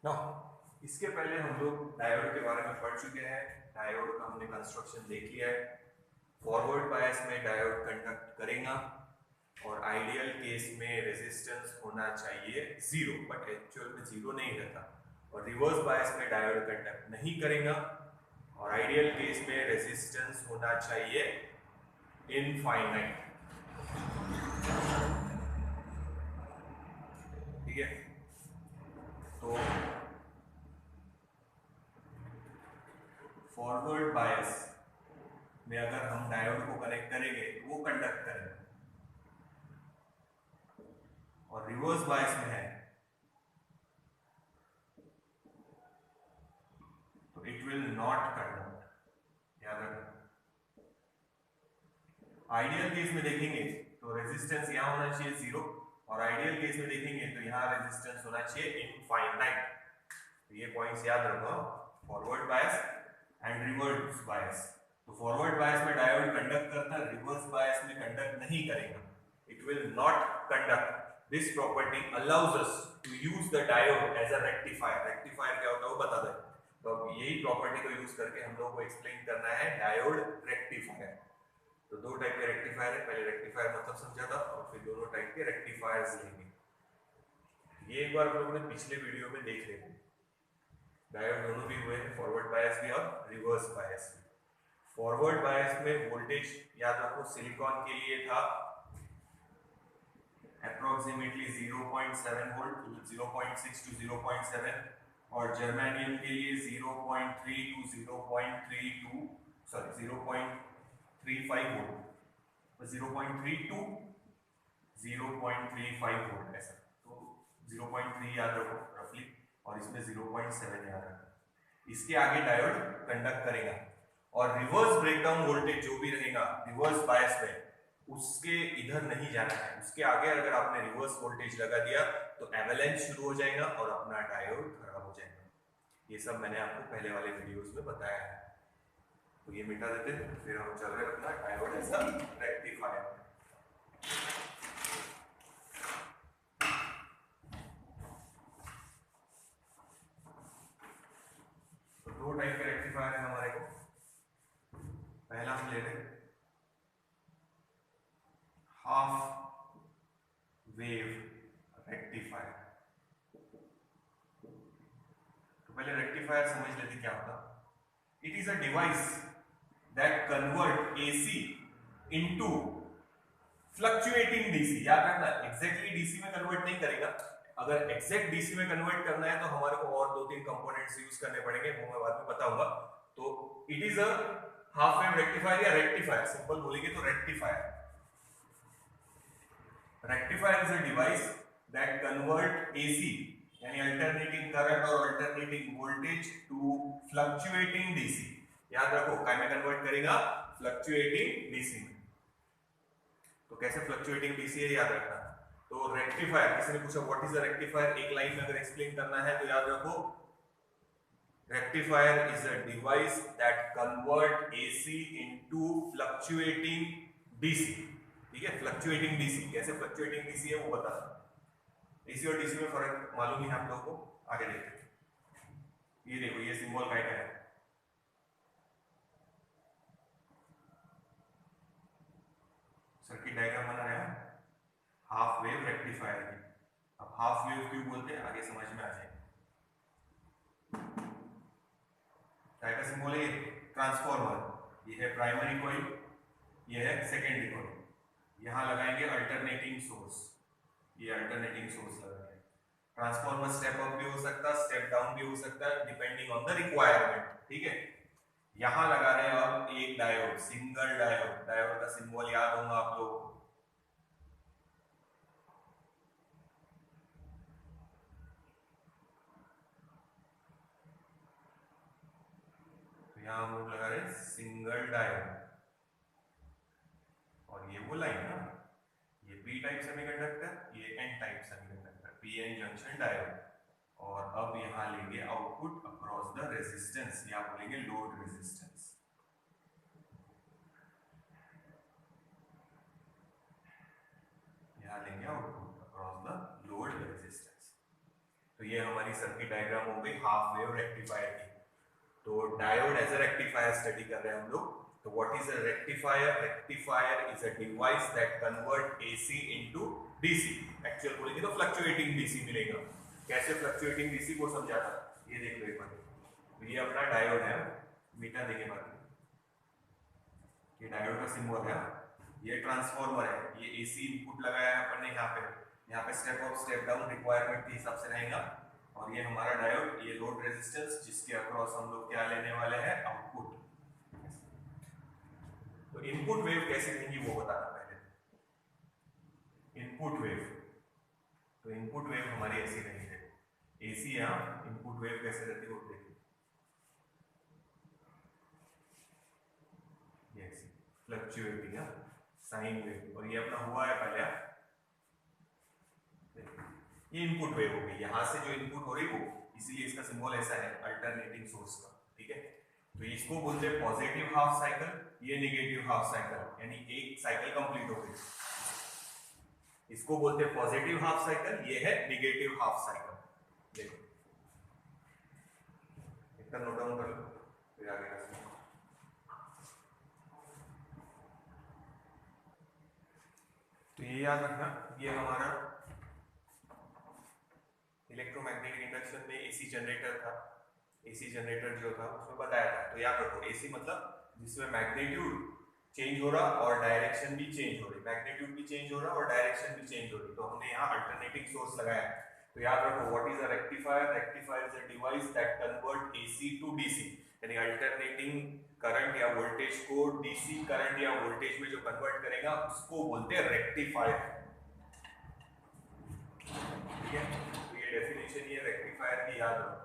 ना इसके पहले हम लोग डायोड के बारे में पढ़ चुके हैं। डायोड का हमने कंस्ट्रक्शन देख लिया है। फॉरवर्ड बायस में डायोड कंडक्ट करेगा और आइडियल केस में रेजिस्टेंस होना चाहिए जीरो, बट एक्चुअल में जीरो नहीं रहता। और रिवर्स बायस में डायोड कंडक्ट नहीं करेगा और आइडियल केस में रेजिस्टेंस होना चाहिए इनफाइनाइट। ठीक है, तो फॉरवर्ड बायस में अगर हम डायोड को कनेक्ट करेंगे तो वो कंडक्ट करेगा, और रिवर्स बायस में है तो इट विल नॉट कंडक्ट। याद रखना। आइडियल केस में देखेंगे तो रेजिस्टेंस यहां होना चाहिए जीरो, और आइडियल केस में देखेंगे तो यहां रेजिस्टेंस होना चाहिए इनफाइनाइट। तो ये पॉइंट्स याद रखो, forward bias and reverse bias. तो फॉरवर्ड बायस में डायोड कंडक्ट करता है, रिवर्स बायस में कंडक्ट नहीं करेगा, it will not conduct. This property allows us to use the diode as a rectifier. Rectifier क्या होता है वो बता दें। तो अब यही प्रॉपर्टी को यूज करके हम लोग को एक्सप्लेन करना है डायोड रेक्टिफायर। तो दो टाइप के रेक्टिफायर है, पहले रेक्टिफायर मतलब समझा था और फिर दोनों टाइप के रेक्टिफायर्स लेंगे। ये एक बार हम लोगों ने पिछले वीडियो में देख लिया। डायोड दोनों भी हुए हैं, फॉरवर्ड बायस भी और रिवर्स बायस भी। फॉरवर्ड बायस में वोल्टेज याद रखो सिलिकॉन के लिए था अप्रोक्सीमेटली 0.7 वोल्ट, 0.6 टू 0.7, और जर्मेनियम के लिए 0.3 to 0.32 sorry 0.35 volt, 0.3 to 0.35 volt ऐसा। तो 0.3 याद रखो रफली, और इसमें 0.7 याद रखो। इसके आगे डायोड कंडक्ट करेगा, और रिवर्स ब्रेकडाउन वोल्टेज जो भी रहेगा रिवर्स बायस में उसके इधर नहीं जाना है। उसके आगे अगर आपने रिवर्स वोल्टेज लगा दिया तो एवलांच शुरू हो जाएगा और अपना डायोड खराब हो जाएगा। ये सब मैंने आपको पहले वाले वीडियोस में बताया है। तो ये मिटा देते हैं, फिर हम चल रहे अपना डायोड एज अ रेक्टिफायर। तो दो टाइप के रेक्टिफायर है हमारे को। पहला हम ले रहे हाफ वेव रेक्टिफायर। तो पहले रेक्टिफायर समझ लेते क्या होता। It is a device that convert AC into fluctuating DC. याद रखना, एग्जैक्टली डीसी में कन्वर्ट नहीं करेगा। अगर एग्जैक्ट डीसी में कन्वर्ट करना है तो हमारे को और दो तीन कंपोनेंट्स यूज करने पड़ेंगे, वो मैं बाद में बताऊंगा। तो it is a half wave rectifier या रेक्टिफायर, सिंपल बोलेंगे तो rectifier. Rectifier is a device that convert AC यानी अल्टरनेटिंग करंट और alternating voltage to fluctuating DC. याद रखो काय में कन्वर्ट करेगा, फ्लक्चुएटिंग डीसी में। तो कैसे फ्लक्चुएटिंग डीसी है याद रखना। तो रेक्टिफायर, किसी ने पूछा व्हाट इज अ रेक्टिफायर, एक लाइन में अगर एक्सप्लेन करना है तो याद रखो rectifier is a device that convert AC into fluctuating DC. ठीक है, फ्लक्चुएटिंग डीसी, कैसे फ्लक्चुएटिंग डीसी है वो बता। एसी और डीसी में फर्क मालूम है आप लोगों को, आगे देखते हैं। ये देखो ये सिंबल क्या है, सर्किट डायग्राम बना रहे हैं हाफ वेव रेक्टिफायर की। अब हाफ वेव क्यों बोलते हैं आगे समझ में आ जाएगा। क्या का सिंबल है, ट्रांसफार्मर। ये है प्राइमरी कॉइल, ये है सेकेंडरी कॉइल। यहां लगाएंगे अल्टरनेटिंग सोर्स, ये अल्टरनेटिंग सोर्स लगाएंगे। ट्रांसफार्मर स्टेप अप भी हो सकता है, स्टेप डाउन भी हो सकता है, डिपेंडिंग ऑन द रिक्वायरमेंट। ठीक है, यहां लगा रहे हैं अब एक डायोड, सिंगल डायोड। डायोड का सिंबल याद होगा आप लोगों को। तो यहां हम लोग लगा रहे हैं सिंगल डायोड, और ये वो लाइन ना, ये पी टाइप सेमीकंडक्टर, ये N type semiconductor, PN junction diode. और अब यहां लेंगे आउटपुट अक्रॉस द रेजिस्टेंस, या बोलेंगे लोड रेजिस्टेंस। यहां लेंगे output across the load resistance. तो ये हमारी सर्किट डायग्राम हो गई हाफ वेव रेक्टिफायर की। तो diode as a rectifier study कर रहे हैं हम लोग। तो what is a rectifier? Rectifier is a device that convert AC into DC. Actual बोलेंगे तो फ्लक्चुएटिंग डीसी मिलेगा। कैसे फ्लक्चुएटिंग डीसी वो समझाता, ये देख लो एक बार। तो ये अपना डायोड है, मीटर देखे बात, ये डायोड का सिंबल है। ये ट्रांसफार्मर है, ये एसी इनपुट लगाया है अपन ने यहाँ पे step up step down requirement के हिसाब से रहेगा। और ये हमारा डायोड, ये लोड रेजिस्टेंस जिसके अक्रॉस हम लोग क्या लेने वाले हैं? आउटपुट। तो इनपुट वेव कैसे देंगी वो बताना पहले। इनपुट वेव, तो इनपुट वेव हमारी ऐसी नहीं है एसी। यहाँ इनपुट वेव कैसे रहती है वो देखिए, फ्लक्चुएटिंग साइन वेव। और ये अपना हुआ है पहले, ये इनपुट वेव हो गई। यहां से जो इनपुट हो रही वो, इसीलिए इसका सिंबल ऐसा है अल्टरनेटिंग सोर्स का। ठीक है, तो इसको बोलते हैं पॉजिटिव हाफ साइकिल, ये नेगेटिव हाफ साइकिल, यानी एक साइकिल कंप्लीट हो गई। इसको बोलते हैं पॉजिटिव हाफ साइकिल, ये है नेगेटिव हाफ साइकिल। देखो इतना नोट डाउन कर लो, फिर आगे का। तो ये याद रखना, ये हमारा इलेक्ट्रोमैग्नेटिक इंडक्शन में एसी जनरेटर था। एसी जनरेटर जो था उसमें बताया था। तो याद रखो एसी मतलब जिसमें मैग्नीट्यूड चेंज हो रहा और डायरेक्शन भी चेंज हो रही, मैग्नीट्यूड भी चेंज हो रहा और डायरेक्शन भी चेंज हो रही। तो हमने यहाँ अल्टरनेटिंग सोर्स लगाया। तो याद रखो what is a rectifier? Rectifier is a device that convert AC to DC, यानी अल्टरनेटिंग करंट या वोल्टेज को डीसी करंट या वोल्टेज में जो कन्वर्ट करेगा उसको बोलते हैं रेक्टिफायर। ठीक है, तो ये डेफिनेशन ये रेक्टिफायर की याद रखो।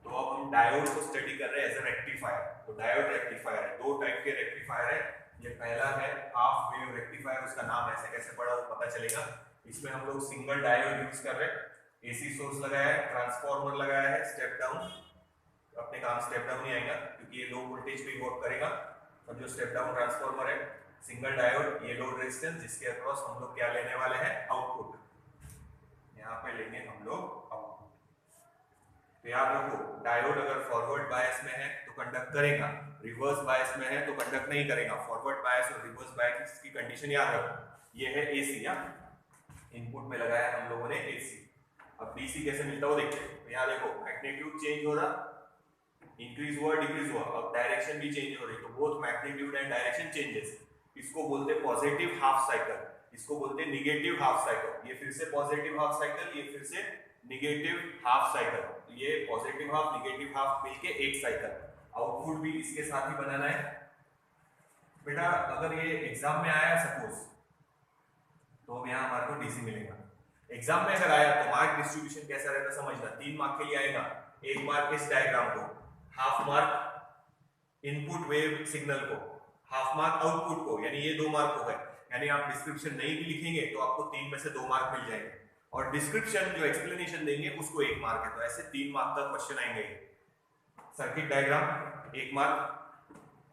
तो अब हम डायोड को स्टडी कर रहे हैं एज अ रेक्टिफायर। तो डायोड रेक्टिफायर है, दो टाइप के रेक्टिफायर है। ये पहला है हाफ वेव रेक्टिफायर, उसका नाम ऐसे कैसे पड़ा वो पता चलेगा। इसमें हम लोग सिंगल डायोड यूज कर रहे हैं, एसी सोर्स लगाया है, ट्रांसफार्मर लगाया है, स्टेप डाउन। अपने काम स्टेप डाउन ही आएगा क्योंकि ये लो वोल्टेज पे वर्क करेगा। अब जो स्टेप डाउन ट्रांसफार्मर है, सिंगल डायोड, ये लोड रेजिस्टेंस जिसके अक्रॉस हम लोग क्या लेने वाले हैं? आउटपुट। यहाँ पे लेंगे हम लोग आउटपुट। तो याद रखो डायोड अगर फॉरवर्ड बायस में है तो कंडक्ट करेगा, रिवर्स बायस में है तो कंडक्ट नहीं करेगा। फॉरवर्ड बायस और रिवर्स बायस की कंडीशन याद रखो। ये है एसी, इनपुट में लगाया हम लोगों ने एसी। अब डीसी कैसे मिलता है वो देखते हैं। तो यहाँ देखो मैग्नीट्यूड चेंज हो रहा, इंक्रीज हुआ डिक्रीज हुआ, अब डायरेक्शन भी चेंज हो रही। तो both magnitude and direction changes, इसको बोलते हैं पॉजिटिव हाफ साइकिल, इसको बोलते हैं निगेटिव हाफ साइकिल। ये फिर से पॉजिटिव हाफ साइकिल, ये फिर से निगेटिव हाफ साइकिल। तो ये पॉजिटिव हाफ निगेटिव हाफ मिलके एक साइकिल। आउटपुट भी इसके साथ ही बनाना है बेटा। अगर ये एग्जाम में आया सपोज, तो अब यहाँ हमारे को डीसी मिलेगा। एग्जाम में अगर आया तो मार्क डिस्ट्रीब्यूशन कैसा रहता समझना। 3 मार्क के लिए आएगा, 1 मार्क इस डायग्राम को, half mark input wave signal को, हाफ मार्क आउटपुट को, यानी ये 2 मार्क हो गए। यानी आप डिस्क्रिप्शन नहीं भी लिखेंगे तो आपको 3 में से 2 मार्क मिल जाएंगे, और डिस्क्रिप्शन जो एक्सप्लेनेशन देंगे उसको 1 मार्क है। तो ऐसे 3 मार्क का क्वेश्चन आएंगे। Circuit diagram 1 mark,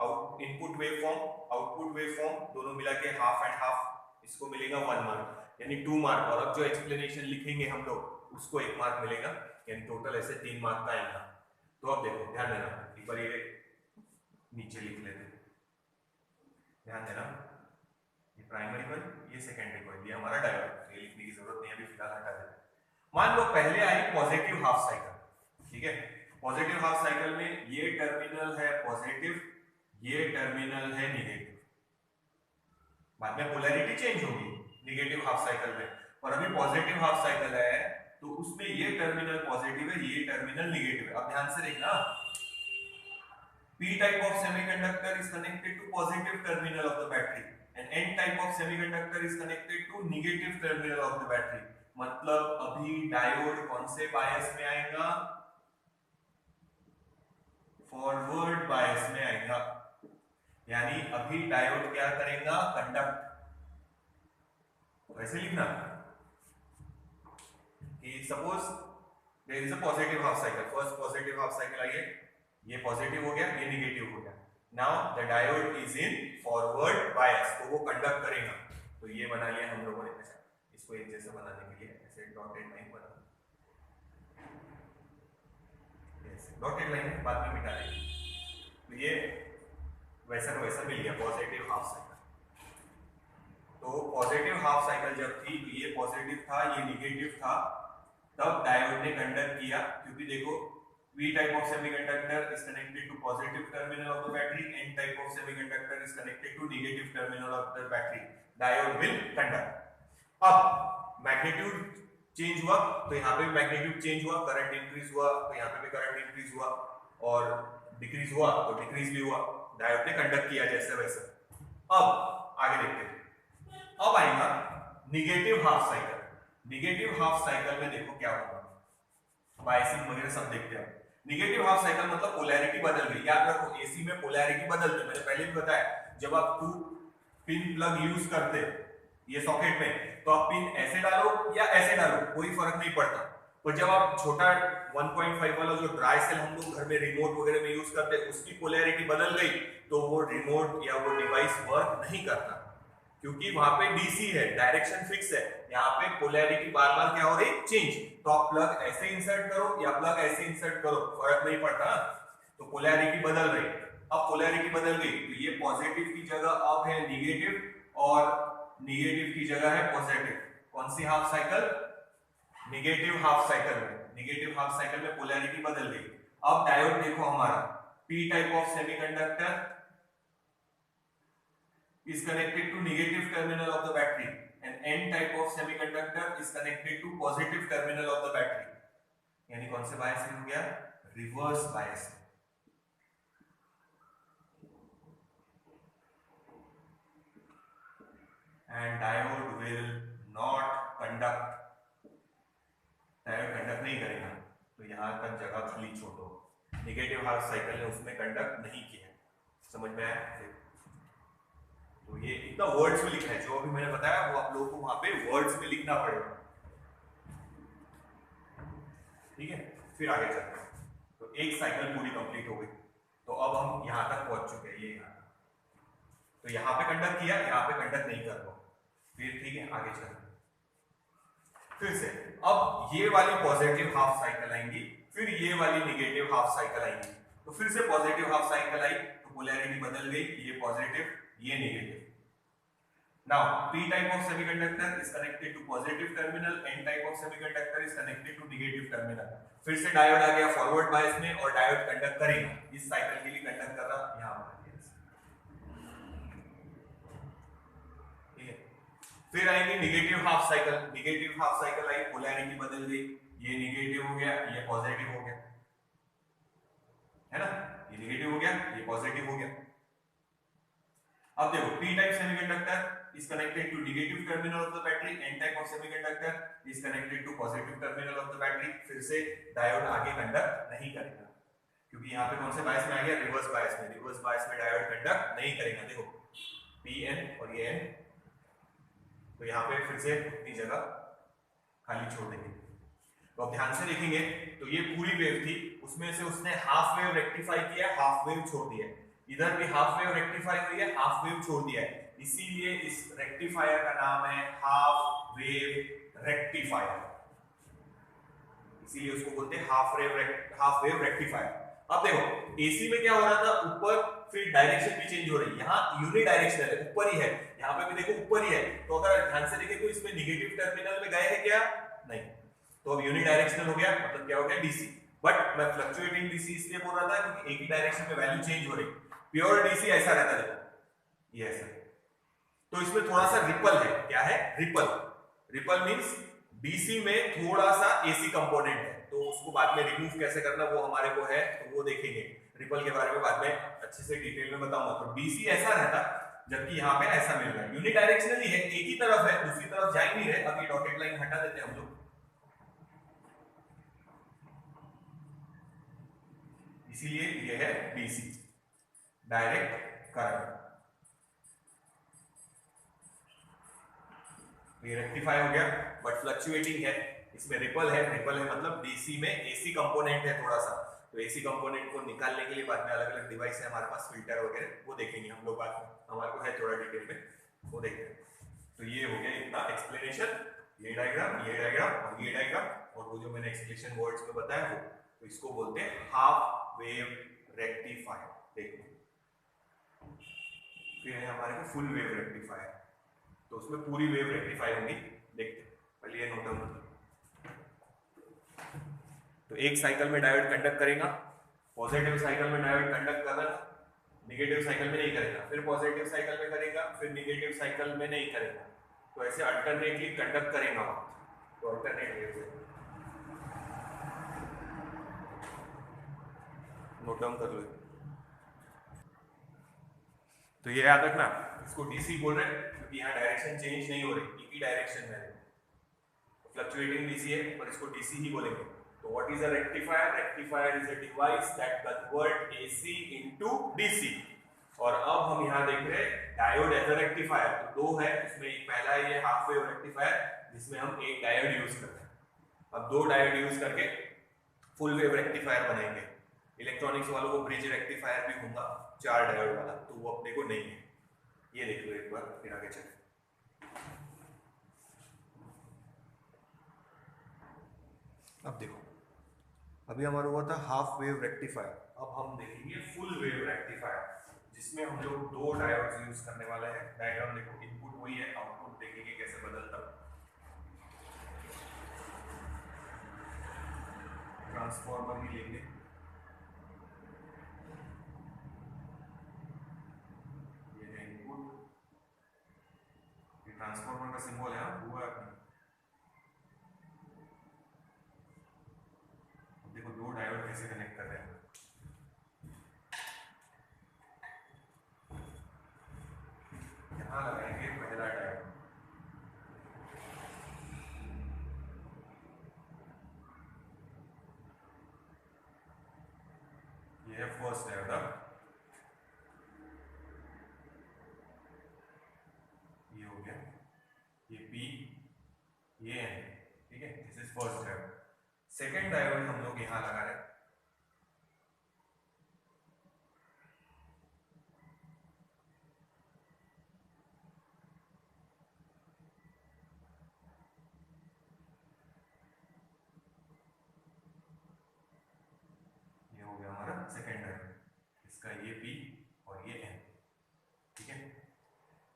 out input wave form output wave form दोनों मिला के हाफ एंड हाफ, इसको मिलेगा 1 मार्क, यानी 2 मार्क। और अब जो एक्सप्लेनेशन लिखेंगे हम लोग उसको 1 मार्क मिलेगा, यानी टोटल ऐसे 3 मार्क का आएगा। तो अब देखो ध्यान देना, एक बार ये नीचे लिख लेते हैं, ध्यान देना। ये प्राइमरी कॉइल, ये सेकेंडरी कॉइल, ये हमारा डायोड। ये लिखने की जरूरत नहीं है अभी, फिलहाल हटा देते हैं। मान लो पहले आई पॉजिटिव हाफ साइकिल। ठीक है, पॉजिटिव हाफ साइकिल में ये टर्मिनल है पॉजिटिव, ये टर्मिनल है निगेटिव। बाद में पोलैरिटी चेंज होगी निगेटिव हाफ साइकिल में, और अभी पॉजिटिव हाफ साइकिल है तो उसमें ये टर्मिनल पॉजिटिव है, ये टर्मिनल निगेटिव है। अब ध्यान से देखना, P type of semiconductor is connected to positive terminal of the battery and N type of semiconductor is connected to negative terminal of the battery। मतलब अभी डायोड कौन से बायस में आएगा? फॉरवर्ड बायस में आएगा। यानी अभी डायोड क्या करेगा? कंडक्ट। वैसे लिखना कि suppose there is a positive half cycle, first positive half cycle आई है, ये पॉजिटिव हो गया, ये निगेटिव हो गया। Now the diode is in forward bias, तो वो कंडक्ट करेगा। तो ये बना लिया हम लोगों ने। इसको एक जैसा बनाने के लिए ऐसे डॉटेड लाइन बना, डॉटेड लाइन है, बाद में मिटा देंगे। तो ये वैसा का वैसा मिल गया पॉजिटिव हाफ साइकिल। तो पॉजिटिव हाफ साइकिल जब थी तो ये पॉजिटिव था, ये निगेटिव था, तब डायोड ने कंडक्ट किया, क्योंकि देखो P type of semiconductor is connected to positive terminal of the battery, N type of semiconductor is connected to negative terminal of the battery. Diode will conduct. अब magnitude change हुआ तो यहाँ पे भी मैग्नीट्यूड चेंज हुआ, current increase हुआ तो यहाँ पे भी करंट इंक्रीज हुआ, और डिक्रीज हुआ तो डिक्रीज भी हुआ। डायोड ने कंडक्ट किया जैसे वैसे। अब आगे देखते हैं। अब आएगा negative half cycle. Negative half cycle में देखो क्या होगा, बायसिंग वगैरह सब देखते हैं। निगेटिव हाफ साइकिल मतलब पोलैरिटी बदल गई। याद रखो एसी में पोलैरिटी बदलती है, मैंने पहले भी बताया। जब आप 2 पिन प्लग यूज करते ये सॉकेट में, तो आप पिन ऐसे डालो या ऐसे डालो कोई फर्क नहीं पड़ता। पर जब आप छोटा 1.5 वाला जो ड्राई सेल हम लोग घर में रिमोट वगैरह में यूज करते हैं, उसकी पोलैरिटी बदल गई तो वो रिमोट या वो डिवाइस वर्क नहीं करता, क्योंकि वहां पे डीसी है, डायरेक्शन फिक्स है। यहाँ पे पोलैरिटी बार बार क्या हो रही, चेंज। तो आप प्लग ऐसे इंसर्ट करो या प्लग ऐसे इंसर्ट करो, फर्क नहीं पड़ता। तो पोलैरिटी बदल रही। अब पोलैरिटी बदल गई तो ये पॉजिटिव की जगह अब है निगेटिव, और निगेटिव की जगह है पॉजिटिव। कौन सी half cycle? Negative half cycle में। निगेटिव हाफ साइकिल में पोलैरिटी बदल गई। अब डायोड देखो हमारा P type of semiconductor is connected to negative terminal of the battery and N type of semiconductor is connected to positive terminal of the battery. यानी कौन से बायस में हो गया? Reverse bias. And diode will not conduct. Diode conduct नहीं करेगा, तो यहां तक जगह खाली छोड़ो। निगेटिव हाफ साइकिल ने उसमें कंडक्ट नहीं किया। समझ में आया? तो ये इतना वर्ड्स में लिखा है, जो अभी मैंने बताया वो आप लोगों को वहां पे वर्ड्स में लिखना पड़ेगा। ठीक है, फिर आगे चलते हैं। तो एक साइकिल पूरी कंप्लीट हो गई, तो अब हम यहां तक पहुंच चुके हैं। ये यहाँ तो यहाँ पे कंडक्ट किया, यहाँ पे कंडक्ट नहीं कर रहा। फिर ठीक है, आगे चलते हैं। फिर से अब ये वाली पॉजिटिव हाफ साइकिल आएंगी, फिर ये वाली निगेटिव हाफ साइकिल आएंगी। तो फिर से पॉजिटिव हाफ साइकिल आई तो पोलैरिटी बदल गई, ये पॉजिटिव ये negative. Now P type of semiconductor is connected to positive terminal, N type of semiconductor is connected to negative terminal. फिर से डायोड आ गया फॉरवर्ड बायस में, और डायोड कंडक्ट करेगा। इस साइकिल के लिए कंडक्ट कर रहा यहाँ पर। ठीक है, फिर आएंगे negative half cycle. Negative half cycle आई, पोलैरिटी बदल गई, ये निगेटिव हो गया, ये पॉजिटिव हो गया, है ना? ये निगेटिव हो गया, ये पॉजिटिव हो गया। अब देखो P type semiconductor is connected to negative terminal of the battery, N type of semiconductor is connected to positive terminal of the battery। फिर से डायोड आगे कंडक्ट नहीं करेगा, क्योंकि यहाँ पे कौन से बायस में आ गया? रिवर्स बायस में। रिवर्स बायस में डायोड कंडक्ट नहीं करेगा। देखो Pn और ये N, तो यहाँ पे फिर से अपनी जगह खाली छोड़ देंगे। तो अब ध्यान से देखेंगे तो ये पूरी वेव थी, उसमें से उसने हाफ वेव रेक्टिफाई किया, हाफ वेव छोड़ दिया। इधर भी हाफ वेव रेक्टिफाई हुई है, हाफ वेव छोड़ दिया है, इसीलिए इस रेक्टिफायर का नाम है हाफ वेव रेक्टिफायर। इसीलिए उसको बोलते हैं हाफ वेव रेक्टिफायर। अब देखो एसी में क्या हो रहा था, ऊपर, फिर डायरेक्शन भी चेंज हो रही है। यहाँ यूनि डायरेक्शनल है, ऊपर ही है, यहाँ पे भी देखो ऊपर ही है। तो अगर ध्यान से देखें तो इसमें निगेटिव टर्मिनल में गए हैं क्या? नहीं। तो अब यूनि डायरेक्शनल हो गया, मतलब क्या हो गया? डीसी। बट मैं फ्लक्चुएटिंग डीसी इसलिए बोल रहा था क्योंकि एक ही डायरेक्शन में वैल्यू चेंज हो रही। प्योर डीसी ऐसा रहता है, देखो ये ऐसा। तो इसमें थोड़ा सा रिपल है। क्या है? रिपल। रिपल मींस डीसी में थोड़ा सा एसी कंपोनेंट है, तो उसको बाद में रिमूव कैसे करना वो हमारे को है, तो वो देखेंगे। रिपल के बारे में बाद में अच्छे से डिटेल में बताऊंगा। तो डीसी ऐसा रहता, जबकि यहाँ पे ऐसा मिल रहा है। यूनि डायरेक्शनल ही है, एक ही तरफ है, दूसरी तरफ जा ही नहीं रहे। अब ये डॉटेड लाइन हटा देते हैं हम लोग, इसीलिए ये है डीसी, डायरेक्ट करंट। ये रेक्टिफाई हो गया, बट फ्लक्चुएटिंग है, इसमें रिपल है। रिपल है मतलब डीसी में एसी कंपोनेंट है थोड़ा सा। तो एसी कंपोनेंट को निकालने के लिए बाद में अलग अलग डिवाइस है हमारे पास, फिल्टर वगैरह, वो देखेंगे हम लोग बाद में। हमारे को है थोड़ा डिटेल में, वो देखते हैं। तो ये हो गया इतना एक्सप्लेनेशन, ये डायग्राम और ये डायग्राम, और वो जो मैंने एक्सप्लेनेशन वर्ड्स में बताया वो। तो इसको बोलते हैं हाफ वेव रेक्टिफायर। देखो फिर है हमारे को फुल वेव रेक्टिफायर, तो उसमें पूरी वेव रेक्टिफाई होगी। देखते हैं पहले ये नोट डाउन। तो एक साइकिल में डायोड कंडक्ट करेगा, पॉजिटिव साइकिल में डायोड कंडक्ट कर रहा, नेगेटिव साइकिल में नहीं करेगा, फिर पॉजिटिव साइकिल में करेगा, फिर नेगेटिव साइकिल में नहीं करेगा। तो ऐसे अल्टरनेटली कंडक्ट करेगा। तो अल्टरनेट वेव से नोट डाउन कर लो। तो ये याद रखना, इसको डीसी बोल रहे हैं क्योंकि यहाँ डायरेक्शन चेंज नहीं हो रही, एक ही डायरेक्शन में है, फ्लक्चुएटिंग डीसी है, पर इसको डीसी ही बोलेंगे। तो what is a rectifier? Rectifier is a device that convert AC into DC. और अब हम यहाँ देख रहे हैं डायोड एज अ रेक्टिफायर। तो दो है इसमें, एक पहला है ये हाफ वेव रेक्टिफायर जिसमें हम एक डायोड यूज करते हैं। अब दो डायोड यूज करके फुल वेव रेक्टिफायर बनाएंगे। इलेक्ट्रॉनिक्स वालों को ब्रिज रेक्टिफायर भी होगा 4 डायोड वाला, तो वो अपने को नहीं है। ये देख लो एक बार, फिर आगे चले। अब देखो, अभी हमारा हुआ था हाफ वेव रेक्टिफायर, अब हम देखेंगे फुल वेव रेक्टिफायर जिसमें हम लोग दो डायोड्स यूज करने वाले हैं। डायग्राम देखो, इनपुट वही है, आउटपुट देखेंगे कैसे बदलता। ट्रांसफॉर्मर ही लेंगे, ये है इनपुट, ये ट्रांसफॉर्मर का सिंबल है, हुआ है। देखो दो डायोड कैसे कनेक्ट कर रहे हैं। यहाँ लगाएंगे पहला डायोड, ये है फर्स्ट डायोड, ये हो गया, ये पी, ये एन, ठीक है, this is first diode. Second diode हम लोग यहाँ लगा रहे हैं, ये हो गया हमारा सेकेंड डायोड, इसका ये पी और ये एन, ठीक है।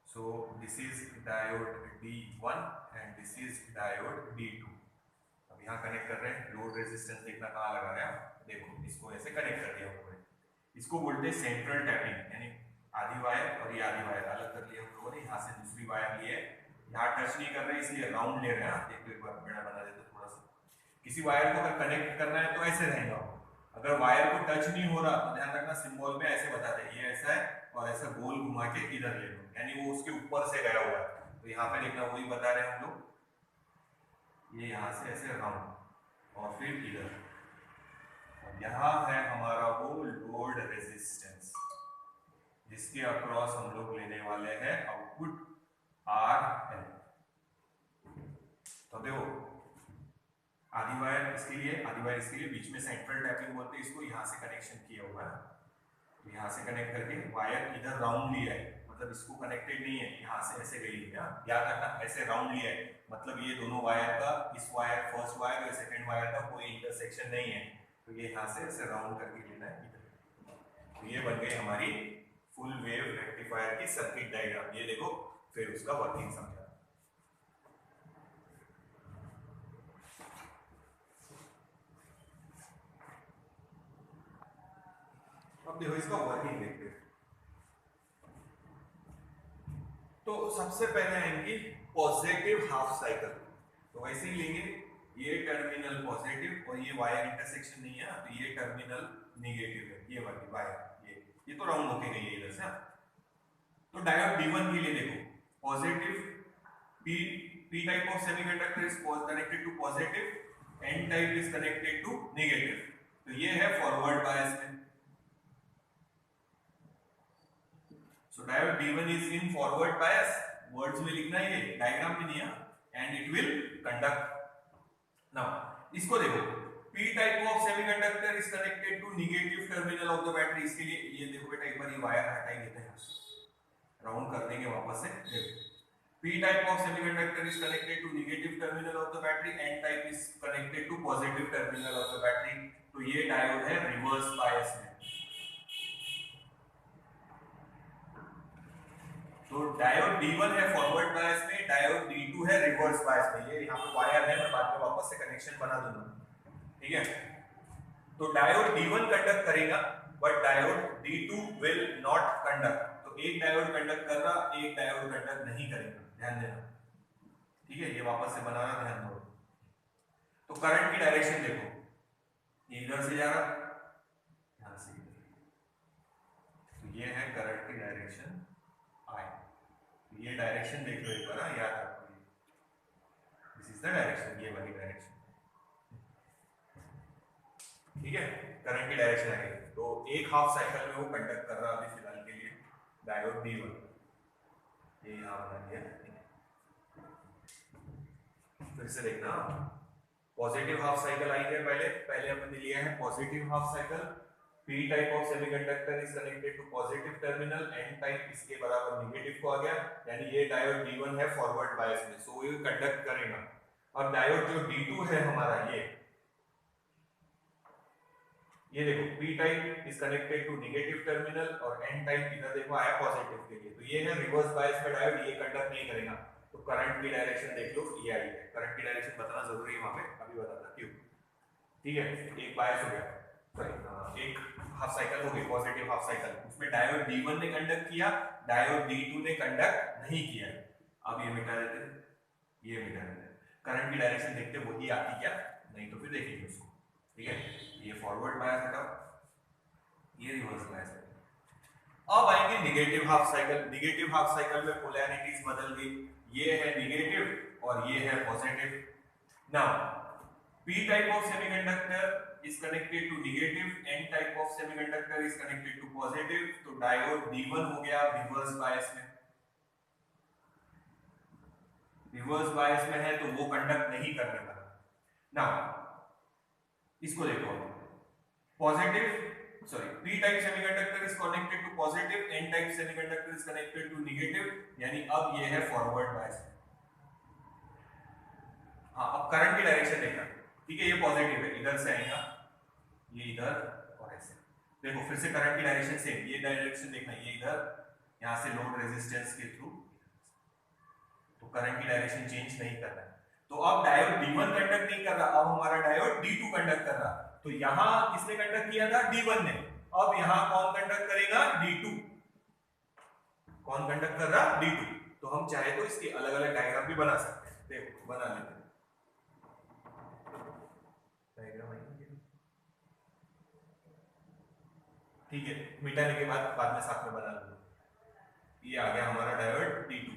So this is diode D1 and this is diode D2। अब यहाँ कनेक्ट कर रहे हैं, लोड रेजिस्टेंस देखना कहाँ लगा रहे हैं, देखो इसको ऐसे कनेक्ट कर दिया ऊपर। इसको बोलते हैं सेंट्रल टैपिंग, यानी आधी वायर और ये आधी वायर अलग कर लिया हम लोगों ने, यहाँ से दूसरी वायर ली है, यहाँ टच नहीं कर रहे इसलिए राउंड ले रहे हैं। देखो एक बार बड़ा बना देते थोड़ा सा। किसी वायर को अगर कनेक्ट करना है तो ऐसे रहेगा, अगर वायर को टच नहीं हो रहा तो ध्यान रखना सिंबल में ऐसे बताते हैं, ये ऐसा है और ऐसा गोल घुमा के इधर ले लो, यानी वो उसके ऊपर से गया हुआ है। तो यहाँ पे देखना वही बता रहे हैं हम लोग, ये यहाँ से ऐसे राउंड और फिर इधर। यहाँ है हमारा वो लोड रेजिस्टेंस जिसके अक्रॉस हम लोग लेने वाले हैं आउटपुट RL। तो देखो आधी वायर इसके लिए, आधी वायर इसके लिए, बीच में सेंट्रल टैपिंग बोलते हैं इसको, यहाँ से कनेक्शन किया हुआ है। तो यहाँ से कनेक्ट करके वायर इधर राउंड लिया है, मतलब इसको कनेक्टेड नहीं है, यहाँ से ऐसे गई है, याद रखना ऐसे राउंड लिया है, मतलब ये दोनों वायर का, इस वायर फर्स्ट वायर और सेकंड वायर का कोई इंटरसेक्शन नहीं है, तो ये यहाँ से ऐसे राउंड करके लेना है इधर। तो ये बन गई हमारी फुल वेव रेक्टिफायर की सर्किट डायग्राम। ये देखो फिर उसका वर्किंग समझा। अब देखो इसका वर्किंग देखते हैं। तो सबसे पहले आएंगी पॉजिटिव हाफ साइकिल, तो वैसे ही लेंगे, ये टर्मिनल पॉजिटिव और ये वायर इंटरसेक्शन नहीं है, तो ये टर्मिनल नेगेटिव है, ये वाली वायर, ये तो राउंड होके गई है इधर से। तो डायोड D1 के लिए देखो, positive p type of semiconductor is connected to positive, n type is connected to negative, तो ये है फॉरवर्ड बायस में। So diode D1 is in forward bias, words में लिखना है, ये डायग्राम में नहीं है, and it will conduct. Now इसको देखो, p type of semiconductor is connected to negative terminal of the battery, इसके लिए ये देखो बेटा एक बार ये वायर हटाई देते हैं, राउंड कर देंगे वापस से। देखो P type of semiconductor is connected to negative terminal of the battery, N type is connected to positive terminal of the battery. तो ये डायोड है रिवर्स बायस में। तो डायोड D1 है फॉरवर्ड बायस में, डायोड D2 है reverse bias में। ये यहाँ पे वायर है, मैं बाद में वापस से कनेक्शन बना दूंगा, ठीक है। तो डायोड D1 कंडक्ट करेगा but diode D2 will not conduct. तो एक डायोड कंडक्ट कर रहा, एक डायोड कंडक्ट नहीं करेगा, ध्यान देना, ठीक है। ये वापस से बनाना, ध्यान दो। तो करंट की डायरेक्शन देखो, ये इधर से जा रहा, यहां से इधर, तो ये है करंट की डायरेक्शन I। ये डायरेक्शन देख लो एक बार, याद रखो, दिस इज द डायरेक्शन, ये वाली डायरेक्शन, ठीक है। करंट की डायरेक्शन है, तो एक हाफ साइकिल में वो कंडक्ट कर रहा अभी फिलहाल के लिए डायोड D1। ये यहां बना दिया, फिर से देखना, पॉजिटिव हाफ साइकिल आई है, पहले हमने लिया है positive half cycle. P type of semiconductor is connected to positive terminal, N type इसके बराबर नेगेटिव को आ गया, यानी ये डायोड D1 है फॉरवर्ड बायस में, सो ये कंडक्ट करेगा। अब डायोड जो D2 है हमारा, ये देखो P type is connected to negative terminal और N टाइप इधर देखो आया पॉजिटिव के लिए, तो ये है रिवर्स बायस में डायोड, ये कंडक्ट नहीं करेगा। तो करंट की डायरेक्शन देख लो, ये आई है। करंट की डायरेक्शन बताना जरूरी है वहां पे, अभी बताता क्यों, ठीक है। एक बायस हो गया, सॉरी एक हाफ साइकिल हो गई, पॉजिटिव हाफ साइकिल, उसमें डायोड D1 ने कंडक्ट किया, डायोड D2 ने कंडक्ट नहीं किया। अब ये मिटा देते हैं, ये मिटा देते हैं। करंट की डायरेक्शन देखते वही आती क्या, नहीं तो फिर देखेंगे उसको, ठीक है। ये फॉरवर्ड बायस हटाओ, ये रिवर्स बायस है। अब आएंगे negative half cycle. Negative half cycle में पोलैरिटीज बदल गई, ये है नेगेटिव और ये है positive. Now P type of semiconductor is connected to negative, N type of semiconductor is connected to positive। तो डायोड D1 हो गया रिवर्स बायस में, रिवर्स बायस में है तो वो कंडक्ट नहीं करने वाला। नाउ इसको देखो, positive P type semiconductor is connected to positive, N type semiconductor is connected to negative, यानी अब ये है फॉरवर्ड बायस। हाँ, अब करंट की डायरेक्शन देखना, ठीक है। ये पॉजिटिव है, इधर से आएगा, ये इधर और ऐसे। देखो फिर से करंट की डायरेक्शन सेम, ये डायरेक्शन देखना, ये इधर, यहां से लोड रेजिस्टेंस के थ्रू, तो करंट की डायरेक्शन चेंज नहीं करना है। तो अब डायोड D1 कंडक्ट नहीं कर रहा, अब हमारा डायोड D2 कंडक्ट कर रहा। तो यहां किसने कंडक्ट किया था, D1 ने। अब यहां कौन कंडक्ट करेगा, D2। कौन कंडक्ट कर रहा, D2। तो हम चाहे तो इसकी अलग अलग डायग्राम भी बना सकते हैं, देखो बना लेते हैं। ठीक है, मिटाने के बाद में साथ में बना लूंगा। ये आ गया हमारा डायोड D2।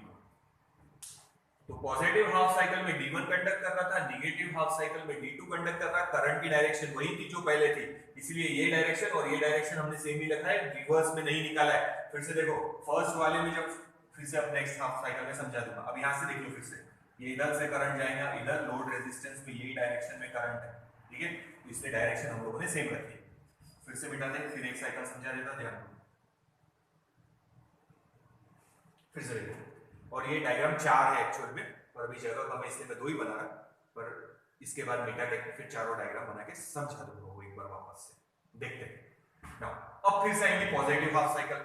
तो पॉजिटिव हाफ साइकिल में D1 कंडक्ट कर रहा था, नेगेटिव हाफ साइकिल में D2 कंडक्ट कर रहा। करंट की डायरेक्शन वही थी जो पहले थी, इसलिए ये डायरेक्शन और ये डायरेक्शन हमने सेम ही रखा है, रिवर्स में नहीं निकाला है। फिर से देखो, फर्स्ट वाले में जब फिर से अब नेक्स्ट हाफ साइकिल में समझा दूंगा। अब यहां से देख लो, फिर से ये इधर से करंट जाएगा, इधर लोड रेजिस्टेंस में यही डायरेक्शन में करंट है, ठीक है। तो इसलिए डायरेक्शन हम लोगों ने सेम रखी है। फिर से मिटा दे, फिर एक साइकिल समझा देता, ध्यान दो। फिर से देखो, और ये डायग्राम 4 है एक्चुअल में, पर अभी जगह कम है इसलिए मैं 2 ही बना रहा, पर इसके बाद मिटा के फिर चारों डायग्राम बना के समझा दूंगा वो एक बार वापस से, देखते हैं ना। अब फिर से आएंगे पॉजिटिव हाफ साइकिल,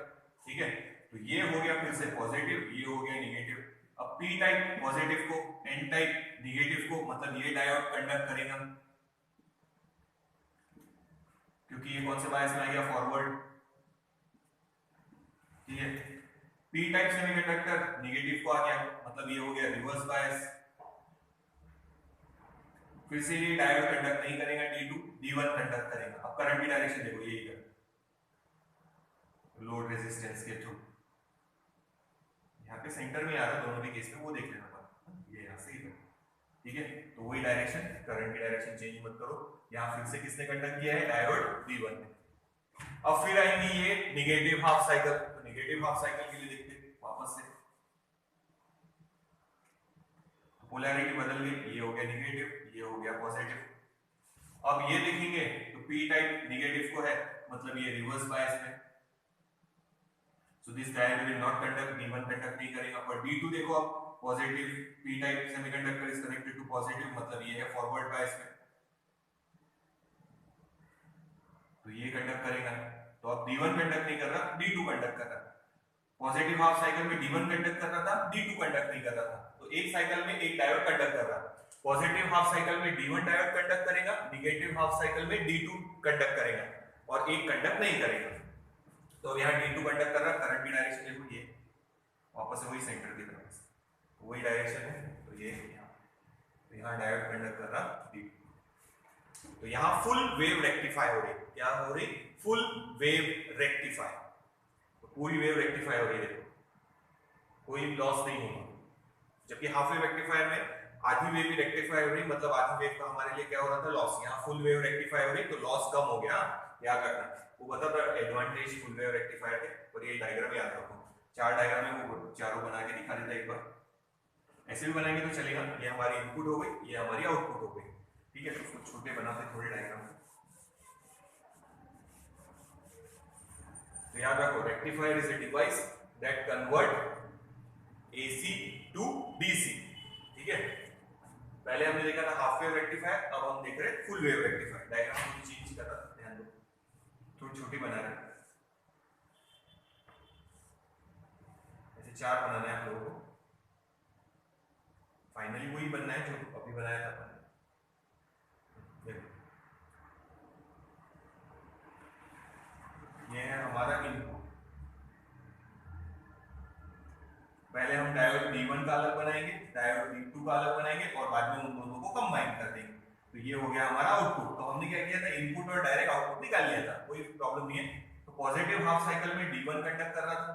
ठीक है। तो ये हो गया फिर से पॉजिटिव, ये हो गया नेगेटिव। अब P टाइप पॉजिटिव को, N टाइप नेगेटिव को, मतलब ये डायोड कंडक्ट करेगा, क्योंकि ये कौन से बायस में आ गया, फॉरवर्ड, ठीक है। P टाइप सेमीकंडक्टर नेगेटिव को आ गया, मतलब ये हो गया रिवर्स बायस। फिर से ये डायोड कंडक्ट नहीं करेगा, D2, D1 कंडक्ट करेगा। अब करंट की डायरेक्शन देखो, ये इधर लोड रेजिस्टेंस के थ्रू, यहाँ पे सेंटर में आ रहा है दोनों भी केस में, वो देख लेना, ये यहाँ से इधर, ठीक है। तो वही डायरेक्शन, करंट की डायरेक्शन चेंज मत करो। यहाँ फिर से किसने कंडक्ट किया है, डायोड D1 ने। अब फिर आएंगी ये नेगेटिव हाफ साइकिल। तो नेगेटिव हाफ साइकिल के लिए देखते हैं वापस से, पोलैरिटी बदल गई, ये हो गया नेगेटिव, ये हो गया पॉजिटिव। अब ये देखेंगे तो P टाइप नेगेटिव को है, मतलब ये रिवर्स बायस में, so this diode will not conduct, D1 conduct नहीं करेगा। पर D2 देखो, अब positive P type semiconductor is connected to positive, मतलब ये है फॉरवर्ड बायस में, तो ये कंडक्ट करेगा। तो अब D1 कंडक्ट नहीं कर रहा, D2 कंडक्ट कर रहा। पॉजिटिव हाफ साइकिल में D1 कंडक्ट कर रहा था, D2 कंडक्ट नहीं कर रहा था, तो एक साइकिल में एक डायोड कंडक्ट कर रहा। पॉजिटिव हाफ साइकिल में D1 डायोड कंडक्ट करेगा, नेगेटिव हाफ साइकिल में D2 कंडक्ट करेगा, और एक कंडक्ट नहीं करेगा। तो यहाँ D2 कंडक्ट कर रहा, करंट की डायरेक्शन देखो ये वापस से वही सेंटर की तरफ से, वही डायरेक्शन है, तो ये यहाँ डायोड कंडक्ट कर रहा D2। तो यहाँ फुल वेव रेक्टिफाई हो रही, क्या हो रही? फुल वेव रेक्टिफाई, तो पूरी वेव रेक्टिफाई हो रही है, देखो कोई लॉस नहीं होगा। जबकि हाफ वेव रेक्टिफायर में आधी वेव भी रेक्टिफाई हो रही, मतलब आधी वेव का हमारे लिए क्या हो रहा था? लॉस। यहाँ फुल वेव रेक्टिफाई हो रही तो लॉस कम हो गया, याद रखना। वो बता था एडवांटेज फुल वेव रेक्टिफायर के, और ये डायग्राम याद रखो, 4 डायग्राम है वो चारों बना के दिखा देता एक बार। ऐसे भी बनाएंगे तो चलेगा। ये हमारी इनपुट हो गई, ये हमारी आउटपुट हो गई, ठीक है। तो उसको छोटे बनाते थोड़े डायग्राम। तो याद रखो, rectifier is a device that convert AC to DC, ठीक है। पहले हमने देखा था हाफ वेव रेक्टिफायर, अब हम देख रहे हैं फुल वेव रेक्टिफायर। डायग्राम को चेंज कर रहा है, ध्यान दो, थोड़ी छोटी बना रहे हैं। ऐसे 4 बनाने हैं आप लोगों को, फाइनली वही बनना है जो अभी बनाया था अपन। ये है हमारा इनपुट। पहले हम डायोड D1 का अलग बनाएंगे, डायोड D2 का अलग बनाएंगे, और बाद में उन दोनों को कंबाइन कर देंगे। तो ये हो गया हमारा आउटपुट। तो हमने क्या किया था? इनपुट और डायरेक्ट आउटपुट निकाल लिया था, कोई प्रॉब्लम नहीं है। तो पॉजिटिव हाफ साइकिल में D1 कंडक्ट कर रहा था,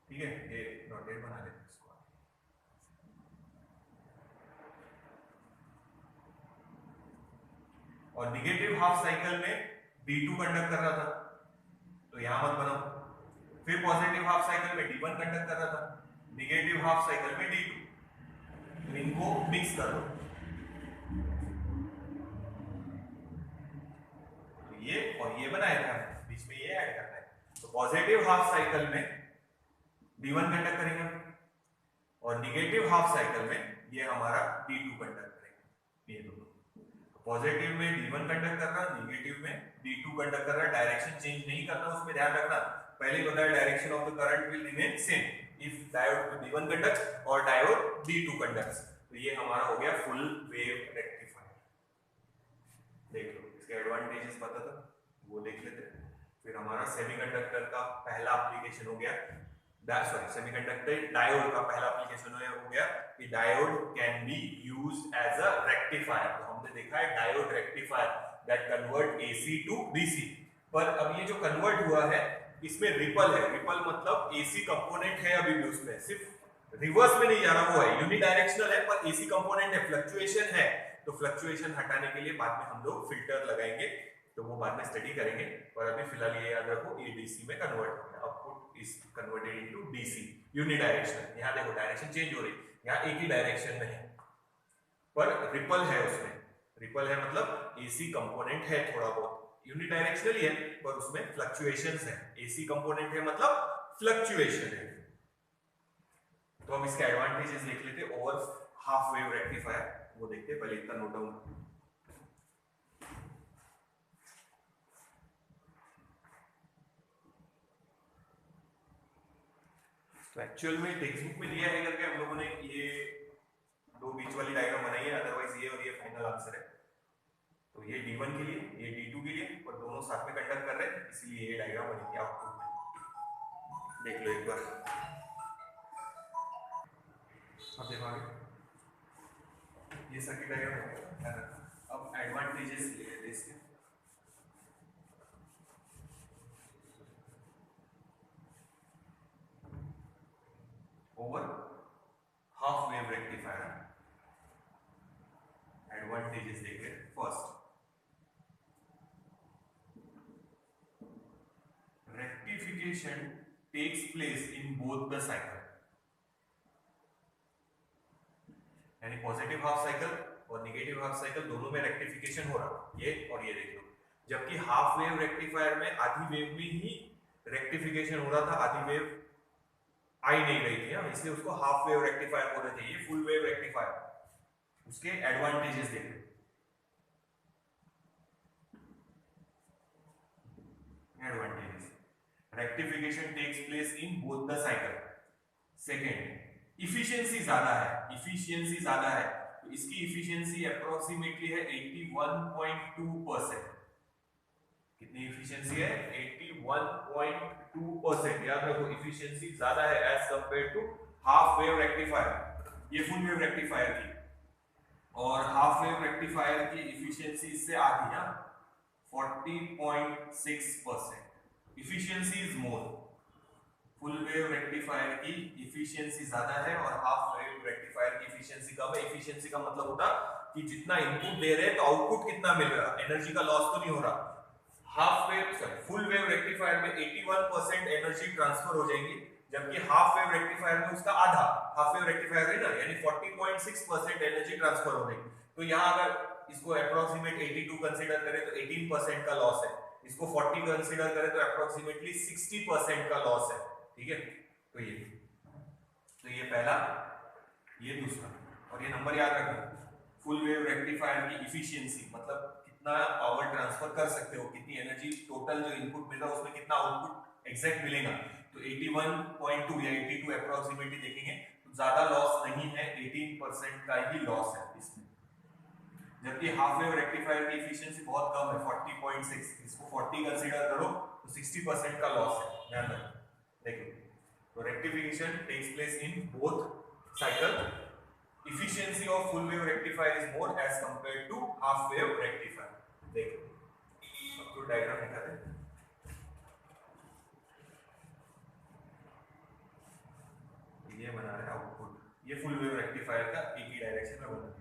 ठीक है, ये डॉटेड बना लेते हैं इसको। और नेगेटिव हाफ साइकिल में D2 कंडक्ट कर रहा था, तो यहां मत बनाओ। फिर पॉजिटिव हाफ साइकिल में D1 कंडक्ट कर रहा था, नेगेटिव हाफ साइकिल में D2, तो इनको मिक्स कर दो। तो ये और ये बनाया था, बीच में ये ऐड करना है। तो पॉजिटिव हाफ साइकिल में D1 कंडक्ट करेगा, और नेगेटिव हाफ साइकिल में ये हमारा D2 कंडक्ट करेगा, ये दोनों। पॉजिटिव में D1 कंडक्ट कर रहा, नेगेटिव में D2 कंडक्ट कर रहा। डायरेक्शन चेंज नहीं करना, उसमें ध्यान रखना। पहले ही बताया, direction of the current will remain same if diode D1 conducts और डायोड D2 कंडक्ट्स। तो ये हमारा हो गया फुल वेव रेक्टिफायर। देख लो, इसके एडवांटेजेस पता था, वो देख लेते हैं। फिर हमारा सेमीकंडक्टर का पहला एप्लीकेशन हो गया, सेमीकंडक्टर डायोड का पहला एप्लीकेशन हो गया कि diode can be used as a rectifier. तो हमने देखा है diode rectifier that convert AC to DC। पर अब ये जो कन्वर्ट हुआ है, इसमें रिपल है। रिपल मतलब AC कंपोनेंट है अभी भी उसमें, सिर्फ रिवर्स में नहीं जा रहा, वो है यूनिडायरेक्शनल है, पर AC कंपोनेंट है, फ्लक्चुएशन है। तो फ्लक्चुएशन हटाने के लिए बाद में हम लोग फिल्टर लगाएंगे, तो वो बाद में स्टडी करेंगे। और अभी फिलहाल ये याद रखो, ये DC में कन्वर्ट हो गया। Output is converted into DC, unidirectional. यहाँ देखो डायरेक्शन चेंज हो रही, यहाँ एक ही डायरेक्शन में है, पर रिपल है उसमें। रिपल है मतलब AC कंपोनेंट है थोड़ा बहुत, यूनिडायरेक्शनल ही है, पर उसमें फ्लक्चुएशंस है। AC कंपोनेंट है मतलब फ्लक्चुएशन है। तो हम इसके एडवांटेजेस देख लेते हैं। ओवर हाफ वेव रेक्टिफायर, वो देखते हैं, पहले इतना नोट डाउन। तो एक्चुअल में टेक्स्ट बुक में दिया है करके हम लोगों ने ये 2 बीच वाली डायग्राम बनाई है, अदरवाइज ये और ये फाइनल आंसर है। तो ये D1 के लिए, ये D2 के लिए, और दोनों साथ में कंडक्ट कर रहे हैं, इसलिए ये डायग्राम बनेगी आउटपुट में। देख लो एक बार, अब देखो आगे ये सर्किट डायग्राम है। अब एडवांटेजेस ले लेते हैं इसके। Over half wave rectifier advantages देख रहे हैं। First, rectification takes place in both the cycle, यानी पॉजिटिव हाफ साइकिल और नेगेटिव हाफ साइकिल दोनों में रेक्टिफिकेशन हो रहा, ये और ये देख लो। जबकि हाफ वेव रेक्टिफायर में आधी वेव में ही रेक्टिफिकेशन हो रहा था, आधी वेव आई नहीं रही थी, इसलिए उसको हाफ वेव रेक्टिफायर बोल रहे थे। ये फुल वेव रेक्टिफायर, उसके एडवांटेजेस देखो। Advantages, rectification takes place in both the cycle. Second, efficiency ज्यादा है, इफिशियंसी ज्यादा है, तो इसकी इफिशियंसी अप्रोक्सीमेटली है 81.2%। कितनी इफिशियंसी है? 81.2%। याद रखो, इफिशियंसी ज्यादा है as compare to half wave rectifier. ये फुल वेव रेक्टिफायर की, और हाफ वेव रेक्टिफायर की इफिशियंसी इससे आधी है, 40.6%। Efficiency is more. Full wave rectifier की इफिशियंसी ज्यादा है और हाफ वेव रेक्टिफायर की इफिशियंसी कम है। इफिशियंसी का मतलब होता कि जितना इनपुट दे रहे हैं तो आउटपुट कितना मिल रहा है, एनर्जी का लॉस तो नहीं हो रहा। फुल वेव रेक्टिफायर में 81% एनर्जी ट्रांसफर हो जाएगी, जबकि हाफ वेव रेक्टिफायर में उसका आधा, हाफ वेव रेक्टिफायर है ना, यानी 40.6% एनर्जी ट्रांसफर हो गई। तो यहाँ अगर इसको अप्रोक्सीमेट 82 कंसीडर करें तो 18% का लॉस है, इसको 40 कंसीडर करें तो अप्रोक्सीमेटली 60% का लॉस है। ठीक है, तो ये पहला, ये दूसरा, और ये नंबर याद रखना। फुल वेव रेक्टिफायर की इफिशियंसी मतलब कितना पावर ट्रांसफर कर सकते हो, कितनी एनर्जी टोटल जो इनपुट मिल रहा है उसमें कितना आउटपुट एग्जैक्ट मिलेगा, तो 81.2 या 82 अप्रोक्सीमेटली देखेंगे तो ज्यादा लॉस नहीं है, 18% का ही लॉस है इसमें। जबकि हाफ वेव रेक्टिफायर की इफिशियंसी बहुत कम है, 40.6, इसको 40 कंसीडर करो तो 60% का लॉस है, ध्यान रखो। देखो, तो rectification takes place in both cycle. Efficiency of full wave rectifier is more as compared to half wave rectifier. देखो, अब तो डायग्राम दिखाते हैं। ये बना रहे आउटपुट, ये फुल वेव रेक्टिफायर का एक ही डायरेक्शन में बना है।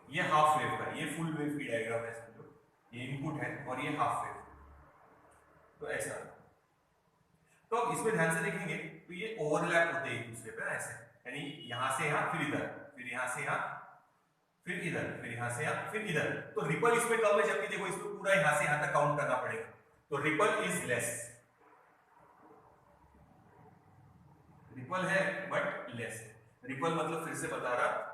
ये हाफ वेव का, ये फुल वेव की डायग्राम है समझो, ये इनपुट है और ये हाफ वेव, तो ऐसा। तो अब इसमें ध्यान से देखेंगे तो ये ओवरलैप होते हैं एक दूसरे पे ऐसे, यानी यहां से यहां, फिर इधर, फिर यहां से यहां, फिर इधर, फिर यहां से यहां, फिर इधर। तो रिपल इसमें कम है, जबकि देखो इसमें पूरा यहां से यहां तक काउंट करना पड़ेगा, तो रिपल इज लेस। रिपल है बट लेस है। रिपल मतलब फिर से बता रहा,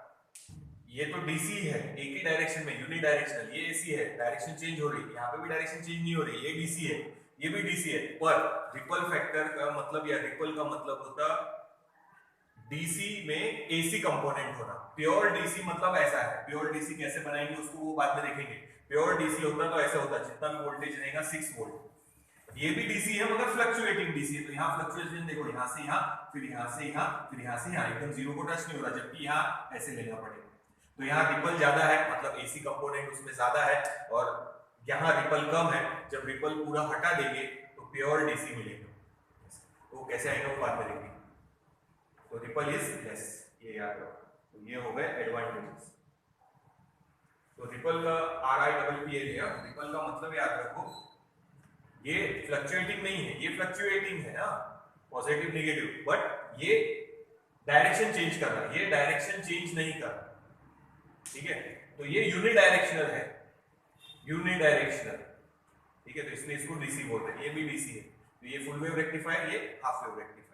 ये तो डीसी है, एक ही डायरेक्शन में, यूनि डायरेक्शनल। ये एसी है, डायरेक्शन चेंज हो रही है, यहाँ पे भी डायरेक्शन चेंज नहीं हो रही, ये डीसी है, ये भी डीसी है। पर रिपल फैक्टर का मतलब या रिपल का मतलब होता डीसी में एसी कंपोनेंट होना। प्योर डीसी मतलब ऐसा है, प्योर डीसी कैसे बनाएंगे उसको वो बाद में देखेंगे। प्योर डीसी होता तो ऐसा होता, जितना भी वोल्टेज रहेगा 6 वोल्ट। ये भी डीसी है मगर फ्लक्चुएटिंग डीसी है, तो यहाँ फ्लक्चुएशन देखो, यहाँ से यहाँ, फिर यहाँ से यहाँ, फिर यहाँ से यहाँ, एकदम जीरो को टच नहीं हो रहा, जबकि यहाँ ऐसे लेना पड़ेगा। तो यहाँ रिपल ज्यादा है, मतलब एसी कंपोनेंट उसमें ज्यादा है, और यहाँ रिपल कम है। जब रिपल पूरा हटा देंगे तो प्योर डीसी मिलेगा, तो कैसे आएगा वो बाद में देखेंगे। तो रिपल इज लेस, ये याद रखो। तो ये हो गए एडवांटेजेस। तो रिपल का RIPPL है, रिपल का मतलब याद रखो, ये फ्लक्चुएटिंग नहीं है, ये फ्लक्चुएटिंग है ना, पॉजिटिव नेगेटिव, बट ये डायरेक्शन चेंज कर रहा है, ये डायरेक्शन चेंज नहीं कर रहा। ठीक है, तो ये यूनिडायरेक्शनल है, यूनिडायरेक्शनल। ठीक है, तो इसलिए इसको डीसी बोलते हैं, ये भी डीसी है। तो ये फुल वेव रेक्टिफायर, ये हाफ वेव रेक्टिफायर।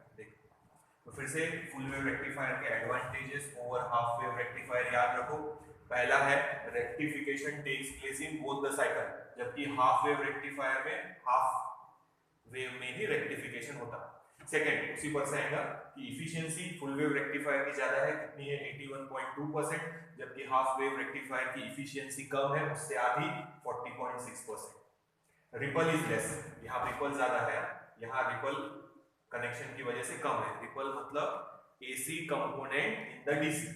तो फिर से फुल वेव रेक्टिफायर के advantages over half wave rectifier याद रखो। पहला है rectification takes place in both the cycle, जबकि हाफ वेव रेक्टिफायर में हाफ वेव में ही रेक्टिफिकेशन होता है। सेकंड, उसी पर से आएगा कि इफिशियंसी फुल वेव रेक्टिफायर की ज्यादा है, कितनी है 81.2%, जबकि हाफ वेव रेक्टिफायर की इफिशियंसी कम है, उससे आधी 40.6%। रिपल इज लेस, यहाँ रिपल ज्यादा है, यहाँ रिपल कनेक्शन की वजह से कम है। रिपल मतलब AC component in the DC.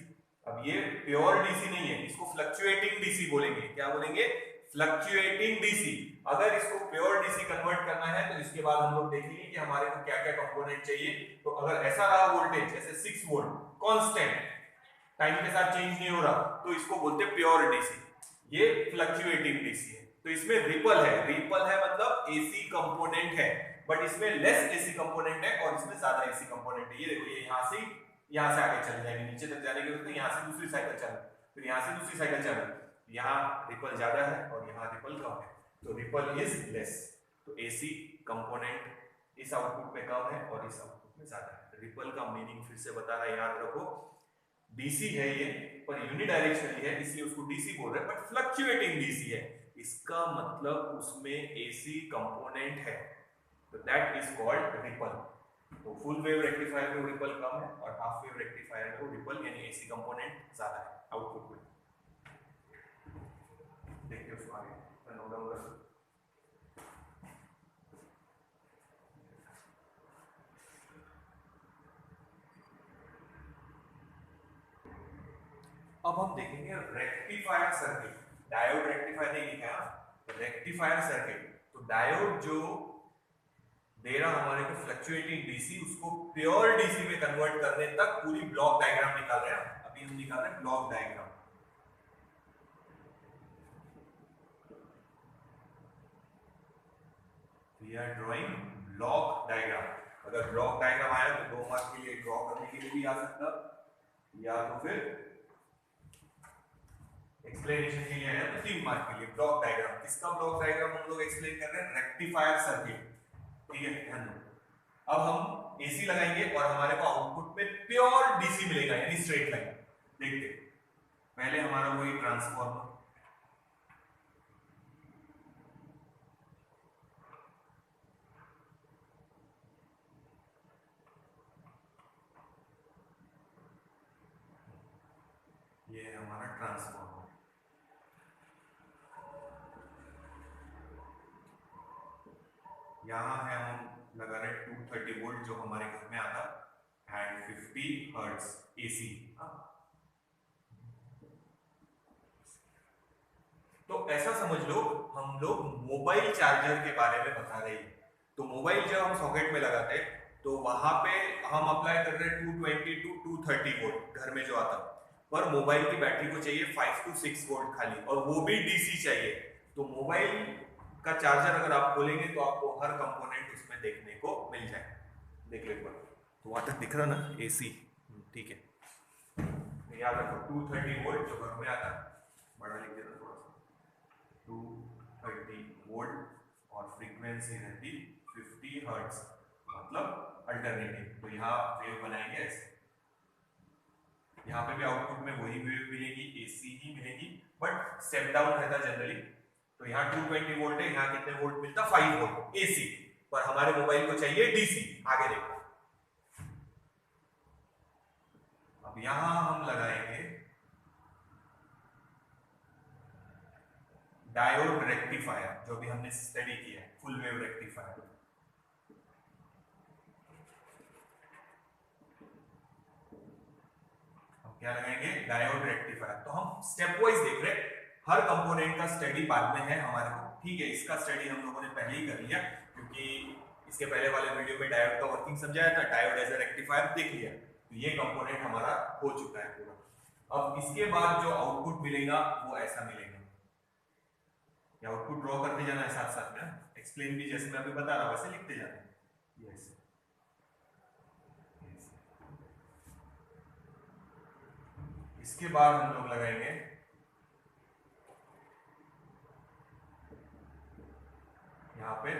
अब ये प्योर डीसी नहीं है, इसको फ्लक्चुएटिंग डीसी बोलेंगे। क्या बोलेंगे? Fluctuating DC. अगर इसको प्योर डीसी कन्वर्ट करना है तो इसके बाद हम लोग देखेंगे कि हमारे को क्या क्या कंपोनेंट चाहिए। तो अगर ऐसा रहा वोल्टेज जैसे 6 वोल्ट कांस्टेंट, टाइम के साथ चेंज नहीं हो रहा, तो इसको बोलते हैं प्योर डीसी। ये फ्लक्चुएटिंग डीसी है। तो इसमें रिपल है, रिपल है मतलब एसी कंपोनेंट है, बट इसमें लेस एसी कंपोनेंट है और इसमें ज्यादा एसी कंपोनेंट है। ये देखो, ये यहां से आगे चले जाएंगे, नीचे तक जाने के लिए यहां से दूसरी साइकिल चालू, फिर यहां से दूसरी साइकिल चालू। यहाँ रिपल ज्यादा है और यहाँ रिपल कम है, तो रिपल इज लेस। तो एसी कंपोनेंट इस आउटपुट में कम है और इस आउटपुट में ज्यादा है। रिपल का मीनिंग फिर से बता रहा है, याद रखो, डीसी है ये पर यूनिडायरेक्शनली है इसलिए उसको डीसी बोल रहे हैं, बट फ्लक्चुएटिंग डीसी है, इसका मतलब उसमें एसी कंपोनेंट है, तो दैट इज कॉल्ड रिपल। तो फुल वेव रेक्टिफायर में वो रिपल कम है और हाफ वेव रेक्टिफायर में वो रिपल यानी एसी कंपोनेंट ज्यादा है आउटपुट में। देखिए उसको आगे नोट डाउन कर। अब हम देखेंगे रेक्टिफायर सर्किट। डायोड रेक्टिफायर नहीं लिखा है, तो रेक्टिफायर सर्किट, तो डायोड जो दे रहा हमारे को फ्लक्चुएटिंग डीसी, उसको प्योर डीसी में कन्वर्ट करने तक पूरी ब्लॉक डायग्राम निकाल रहे हैं। अभी हम निकाल रहे हैं block diagram. We are drawing block diagram. अगर ब्लॉक डायग्राम आया तो 2 मार्क के लिए ड्रॉ करने के लिए भी आ सकता, या तो फिर एक्सप्लेनेशन के लिए आया तो 3 मार्क के लिए। ब्लॉक डायग्राम, किसका ब्लॉक डायग्राम हम लोग एक्सप्लेन कर रहे हैं? रेक्टिफायर सर्किट, ठीक है, ध्यान दो। अब हम एसी लगाएंगे और हमारे को आउटपुट में प्योर डीसी मिलेगा यानी स्ट्रेट लाइन। देखते पहले हमारा वही ट्रांसफॉर्मर, ये है हमारा ट्रांसफॉर्मर। यहाँ है हम लगा रहे 230 वोल्ट जो हमारे घर में आता एंड 50 हर्ट्ज एसी। तो ऐसा समझ लो हम लोग मोबाइल चार्जर के बारे में बता रहे हैं। तो मोबाइल जब हम सॉकेट में लगाते हैं तो वहां पे हम अप्लाई कर रहे हैं 220 टू 230 वोल्ट घर में जो आता, पर मोबाइल की बैटरी को चाहिए 5 टू 6 वोल्ट खाली, और वो भी डीसी चाहिए। तो मोबाइल का चार्जर अगर आप खोलेंगे तो आपको हर कंपोनेंट उसमें देखने को मिल जाए। देख ले पर, तो वहां तक दिख रहा ना एसी, ठीक है। याद रखो 230 वोल्ट जो घर में आता, बड़ा लिख देना थोड़ा सा, 230 वोल्ट और फ्रीक्वेंसी रहती 50 हर्ट्ज, मतलब अल्टरनेटिव। तो यहाँ वेव बनाएंगे ऐसे, यहाँ पे भी आउटपुट में वही वेव मिलेगी, एसी ही मिलेगी, बट स्टेप डाउन रहता जनरली। तो यहाँ 220 वोल्ट है, यहाँ कितने वोल्ट मिलता? 5 वोल्ट एसी, पर हमारे मोबाइल को चाहिए डीसी। आगे देखो, अब यहां हम लगाएंगे डायोड रेक्टिफायर, जो भी हमने स्टडी किया है, फुल वेव रेक्टिफायर। हम क्या लगाएंगे? Diode rectifier. तो हम स्टेप वाइज देख रहे हैं, हर कंपोनेंट का स्टडी बाद में है हमारे को, ठीक है। इसका स्टडी हम लोगों ने पहले ही कर लिया, क्योंकि इसके पहले वाले वीडियो में डायोड का वर्किंग समझाया था, डायोड एज ए रेक्टिफायर देख लिया। तो ये कंपोनेंट हमारा हो चुका है पूरा। अब इसके बाद जो आउटपुट मिलेगा वो ऐसा मिलेगा। ये आउटपुट ड्रॉ करते जाना है साथ साथ में, एक्सप्लेन भी जैसे मैं अभी बता रहा वैसे लिखते जाना है। यस, इसके बाद हम लोग लगाएंगे यहाँ पे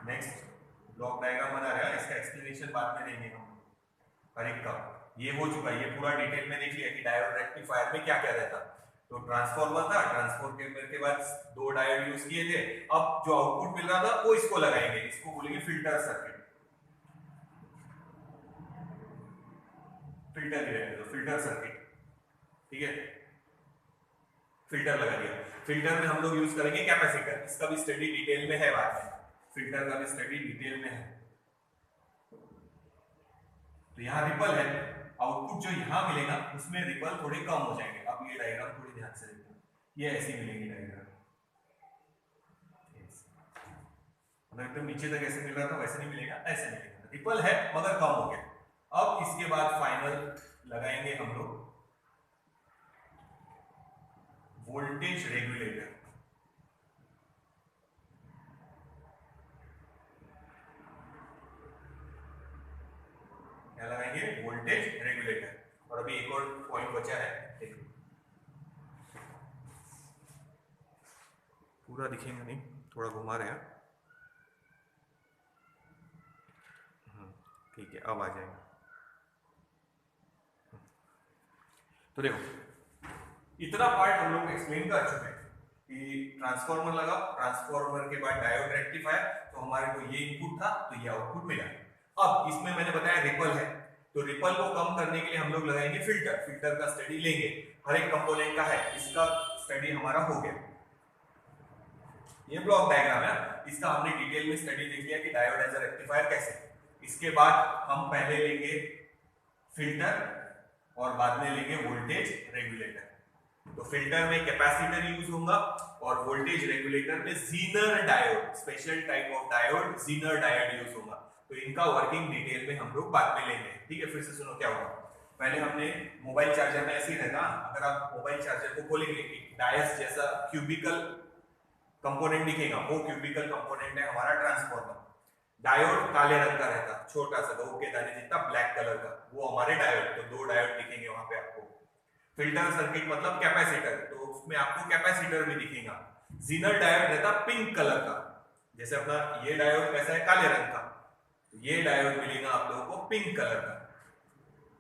नेक्स्ट ब्लॉक डायग्राम बना रहा है, इसका एक्सप्लेनेशन बाद में देंगे हम हर एक का। ये हो चुका है, ये पूरा डिटेल में देख लिया कि डायोड रेक्टिफायर में क्या क्या रहता। तो ट्रांसफॉर्मर था, ट्रांसफॉर्मर के बाद 2 डायोड यूज किए थे। अब जो आउटपुट मिल रहा था वो इसको लगाएंगे, इसको बोलेंगे फिल्टर सर्किट। फिल्टर ही रहने दो, फिल्टर सर्किट, ठीक है। फिल्टर लगा दिया। फिल्टर में हम लोग यूज करेंगे कैपेसिटर, इसका भी स्टडी डिटेल में है बाद में, फिल्टर का भी स्टडी डिटेल में है। तो यहाँ रिपल है, आउटपुट जो यहाँ मिलेगा उसमें रिपल थोड़े कम हो जाएंगे। अब ये डायग्राम थोड़ी ध्यान से देखो, ये ऐसी मिलेगी डायग्राम, मतलब एकदम नीचे तक ऐसे मिल रहा था वैसे नहीं मिलेगा, ऐसे मिलेगा। रिपल है मगर कम हो गया। अब इसके बाद फाइनल लगाएंगे हम लोग वोल्टेज रेगुलेटर। क्या लगाएंगे? Voltage regulator. और अभी एक और पॉइंट बचा है, देखो पूरा दिखेगा नहीं, थोड़ा घुमा रहे हैं। ठीक है, अब आ जाएगा। तो देखो इतना पार्ट हम लोग एक्सप्लेन कर चुके हैं कि ट्रांसफार्मर लगा, ट्रांसफार्मर के बाद डायोड रेक्टिफायर, तो हमारे को ये इनपुट था तो ये आउटपुट मिला। अब इसमें मैंने बताया रिपल है, तो रिपल को कम करने के लिए हम लोग लगाएंगे फिल्टर। फिल्टर का स्टडी लेंगे, हर एक कंपोनेंट का है, इसका स्टडी हमारा हो गया। ये ब्लॉक डायग्राम है, इसका हमने डिटेल में स्टडी देख लिया कि डायोड एज अ रेक्टिफायर कैसे। इसके बाद हम पहले लेंगे फिल्टर और बाद में लेंगे वोल्टेज रेगुलेटर। तो फिल्टर में कैपेसिटर यूज होगा और वोल्टेज रेगुलेटर में Zener diode, special type of diode Zener diode use होगा। तो इनका वर्किंग डिटेल में हम लोग बाद में लेंगे। ठीक है, फिर से सुनो क्या होगा। पहले हमने मोबाइल चार्जर में ऐसे ही रहता, अगर आप मोबाइल चार्जर को खोलेंगे एक डायस जैसा क्यूबिकल कंपोनेंट दिखेगा, वो क्यूबिकल कंपोनेंट है हमारा ट्रांसफार्मर। डायोड काले रंग का रहता, छोटा सा गेहूं के दाने जितना, ब्लैक कलर का, वो हमारे डायोड। तो दो डायोड दिखेंगे वहां पे आपको। फिल्टर सर्किट मतलब कैपेसिटर, तो उसमें आपको कैपेसिटर भी दिखेगा। जीनर डायोड रहता पिंक कलर का, जैसे अपना ये डायोड कैसा है काले रंग का, ये डायोड मिलेगा आप लोगों को पिंक कलर का।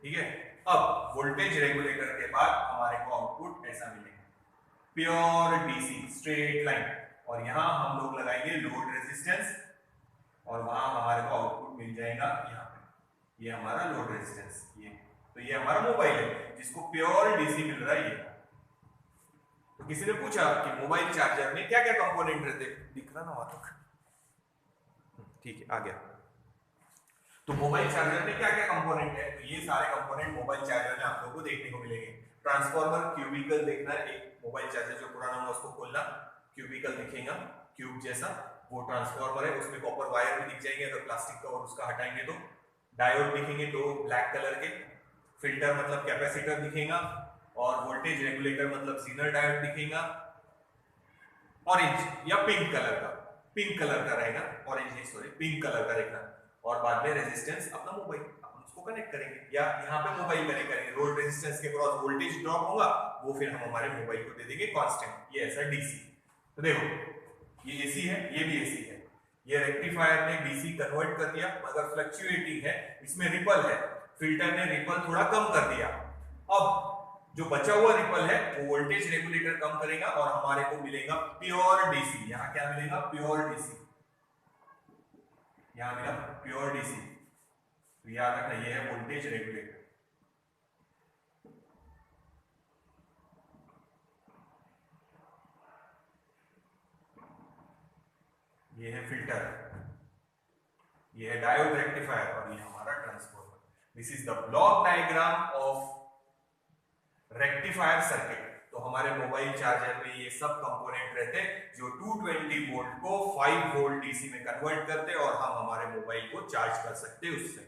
ठीक है, अब वोल्टेज रेगुलेटर के बाद हमारे को आउटपुट ऐसा मिलेगा, प्योर डीसी स्ट्रेट लाइन। और यहां हम लोग लगाएंगे लोड रेजिस्टेंस और वहां हमारे को आउटपुट मिल जाएगा यहाँ पे, ये हमारा लोड रेजिस्टेंस। ये तो ये हमारा मोबाइल है जिसको प्योर डीसी मिल रहा है ये। तो किसी ने पूछा कि मोबाइल चार्जर में क्या क्या कंपोनेंट रहते, दिख रहा ना वहां तक? ठीक है, आ गया। तो मोबाइल चार्जर में क्या क्या कंपोनेंट है, तो ये सारे कंपोनेंट मोबाइल चार्जर में आप लोगों को देखने को मिलेंगे। ट्रांसफार्मर क्यूबिकल देखना है, एक मोबाइल चार्जर जो पुराना होगा उसको खोलना, क्यूबिकल दिखेगा क्यूब जैसा, वो ट्रांसफार्मर है। उसमें कॉपर वायर भी दिख जाएंगे, अगर प्लास्टिक का और उसका हटाएंगे तो। डायोड दिखेंगे दो ब्लैक कलर के, फिल्टर मतलब कैपेसिटर दिखेगा, और वोल्टेज रेगुलेटर मतलब जीनर डायोड दिखेगा। ऑरेंज या पिंक कलर का, पिंक कलर का रहेगा, ऑरेंज नहीं सॉरी, पिंक कलर का रहेगा। और बाद में रेजिस्टेंस अपना मोबाइल, अपन उसको कनेक्ट करेंगे या यहाँ पे मोबाइल कनेक्ट करेंगे। रोड रेजिस्टेंस के क्रॉस वोल्टेज ड्रॉप होगा, वो फिर हम हमारे मोबाइल को दे देंगे कांस्टेंट। ये ऐसा डीसी। तो देखो ये एसी है, ये भी एसी है। ये रेक्टिफायर ने डीसी कन्वर्ट कर दिया, मगर फ्लक्चुएटिंग है, इसमें रिपल है। फिल्टर ने रिपल थोड़ा कम कर दिया। अब जो बचा हुआ रिपल है वो वोल्टेज रेगुलेटर कम करेगा और हमारे को मिलेगा प्योर डीसी। यहाँ क्या मिलेगा? Pure DC. यहां मिला प्योर डीसी। तो याद रखना ये है वोल्टेज रेगुलेटर। ये है फिल्टर, ये है डायोड रेक्टिफायर और ये हमारा transformer. This is the block diagram of rectifier circuit. तो हमारे मोबाइल चार्जर में ये सब कंपोनेंट रहते जो 220 वोल्ट को 5 वोल्ट डीसी में कन्वर्ट करते और हम हमारे मोबाइल को चार्ज कर सकते उससे।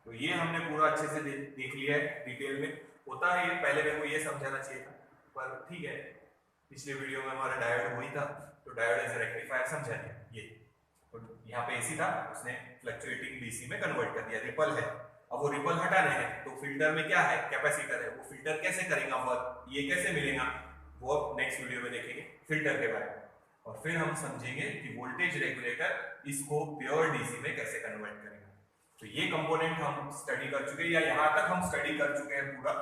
तो ये हमने पूरा अच्छे से देख लिया है डिटेल में। होता है ये, पहले मेरे को ये समझाना चाहिए था, पर ठीक है, पिछले वीडियो में हमारा डायोड वही था तो डायोड एज रेक्टिफायर समझा दिया। ये तो यहाँ पे एसी था, उसने फ्लक्चुएटिंग डीसी में कन्वर्ट कर दिया। रिपल है, अब वो रिपल हटाने हैं तो फिल्टर में क्या है? कैपेसिटर है। वो फिल्टर कैसे करेगा वर्क, ये कैसे मिलेगा, वो नेक्स्ट वीडियो में देखेंगे फिल्टर के बारे में। और फिर हम समझेंगे कि वोल्टेज रेगुलेटर इसको प्योर डीसी में कैसे कन्वर्ट करेगा। तो ये कंपोनेंट हम स्टडी कर चुके हैं, या यहाँ तक हम स्टडी कर चुके हैं पूरा।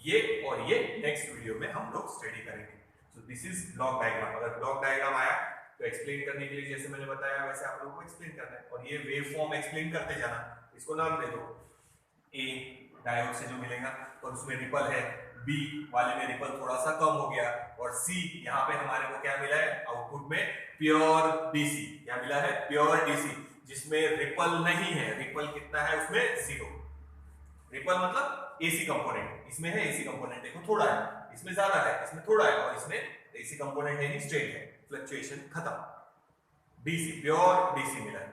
ये और ये नेक्स्ट वीडियो में हम लोग स्टडी करेंगे। So this is block diagram. अगर ब्लॉक डायग्राम आया तो एक्सप्लेन करने के लिए जैसे मैंने बताया वैसे आप लोगों को एक्सप्लेन करना है। और ये वेव फॉर्म एक्सप्लेन करते जाना। इसको नाम दे दो ए डायोड से जो मिलेगा, और उसमें रिपल है। बी वाले में रिपल थोड़ा सा कम हो गया, और सी यहाँ पे हमारे को क्या मिला है? आउटपुट में प्योर डीसी। क्या मिला है? प्योर डीसी, जिसमें रिपल नहीं है। रिपल कितना है उसमें? 0। रिपल मतलब एसी कंपोनेंट, इसमें है एसी कंपोनेंट, देखो थोड़ा है, इसमें ज्यादा है, इसमें थोड़ा है, और इसमें एसी कंपोनेंट है नहीं, स्ट्रेट है, फ्लक्चुएशन खत्म। डीसी, प्योर डीसी मिला है।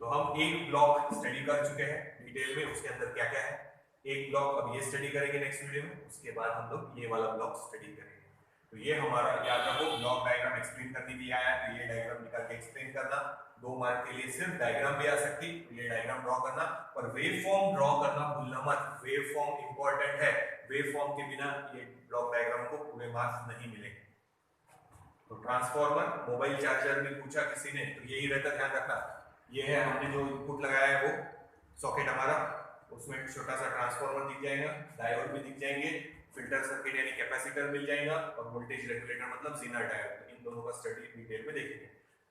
तो हम एक ब्लॉक स्टडी कर चुके हैं डिटेल में, उसके अंदर क्या क्या है। एक ब्लॉक अब ये स्टडी करेंगे नेक्स्ट वीडियो में, उसके बाद हम लोग ये वाला ब्लॉक स्टडी करेंगे। तो ये हमारा, याद रखो, ब्लॉक डायग्राम एक्सप्लेन करने के लिए आया है। तो ये डायग्राम निकाल के एक्सप्लेन करना। 2 मार्क के लिए सिर्फ डायग्राम भी आ सकती, तो ये डायग्राम ड्रॉ करना, और वेव फॉर्म ड्रॉ करना भूलना मत। वेव फॉर्म इंपॉर्टेंट है, वेव फॉर्म के बिना ये ब्लॉक डायग्राम को पूरे मार्क्स नहीं मिलेंगे। तो ट्रांसफार्मर, मोबाइल चार्जर में पूछा किसी ने, तो यही रहता, ध्यान रखना। ये है हमने जो इनपुट लगाया है वो सॉकेट हमारा, उसमें छोटा सा ट्रांसफार्मर दिख जाएगा, डायोड भी दिख जाएंगे, फिल्टर सर्किट यानी कैपेसिटर मिल जाएगा और वोल्टेज रेगुलेटर मतलब जीनर डायोड। इन दोनों का स्टडी डिटेल में देखेंगे।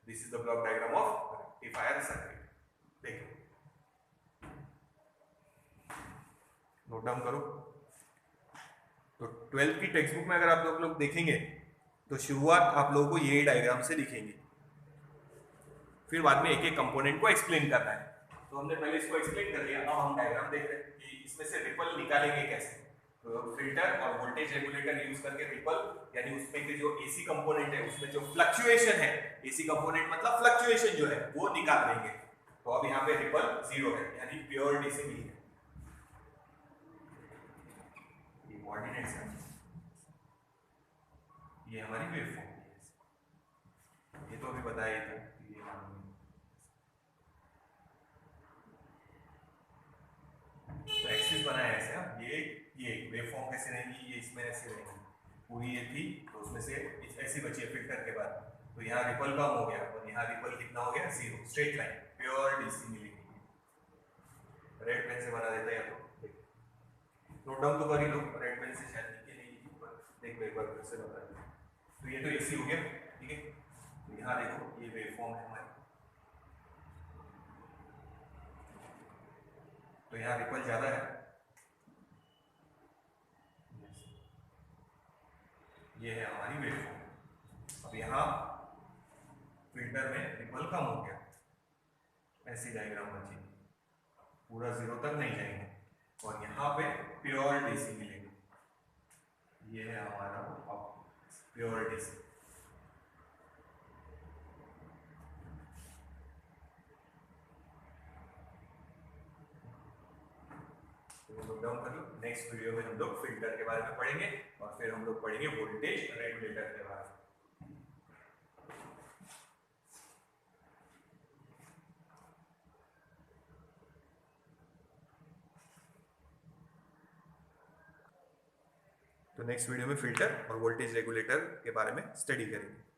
This is the block diagram of rectifier circuit. देखो नोट डाउन करो। तो 12th की टेक्स्ट बुक में अगर आप लोग देखेंगे तो शुरुआत आप लोगों को ये डायग्राम से दिखेंगे, फिर बाद में एक एक कंपोनेंट को एक्सप्लेन करना है। तो हमने पहले इसको एक्सप्लेन कर लिया, अब हम डायग्राम देख रहे हैं कि इसमें से रिपल निकालेंगे कैसे। तो फिल्टर और वोल्टेज रेगुलेटर यूज करके रिपल यानी उसमें के जो एसी कंपोनेंट है उसमें जो फ्लक्चुएशन है, एसी कंपोनेंट मतलब फ्लक्चुएशन जो है वो निकाल देंगे। तो अब यहाँ पे रिपल 0 है यानी प्योर डीसी नहीं है। ये कोऑर्डिनेट्स है, ये हमारी वेवफॉर्म है। ये तो अभी बताया ही था। तो एक्सिस बनाया ऐसे, ये वेवफॉर्म कैसे रहेगी, ये इसमें ऐसे रहेगी पूरी, ये थी तो उसमें से ऐसी बची है फिल्टर के बाद। तो यहाँ रिपल कम हो गया और यहाँ रिपल कितना हो गया, 0, स्ट्रेट लाइन प्योर डीसी मिलेगी। रेड पेन से बना देता है तो नोट डाउन तो कर ही लो, रेड पेन से शायद लिखे नहीं, देख एक बार फिर से बता दो। तो ये तो एसी हो गया, ठीक है। तो यहाँ देखो ये वेवफॉर्म है हमारी, तो यहाँ रिपल ज्यादा है, ये है हमारी वेवफॉर्म। अब यहाँ फिल्टर में रिपल कम हो गया, ऐसी डायग्राम बची, पूरा 0 तक नहीं जाएंगे और यहाँ पे प्योर डीसी मिलेगा। ये है हमारा प्योर डीसी। नोट डाउन कर लो। नेक्स्ट वीडियो में हम लोग फिल्टर के बारे में पढ़ेंगे और फिर हम लोग पढ़ेंगे वोल्टेज रेगुलेटर के बारे में। तो नेक्स्ट वीडियो में फिल्टर और वोल्टेज रेगुलेटर के बारे में स्टडी करेंगे।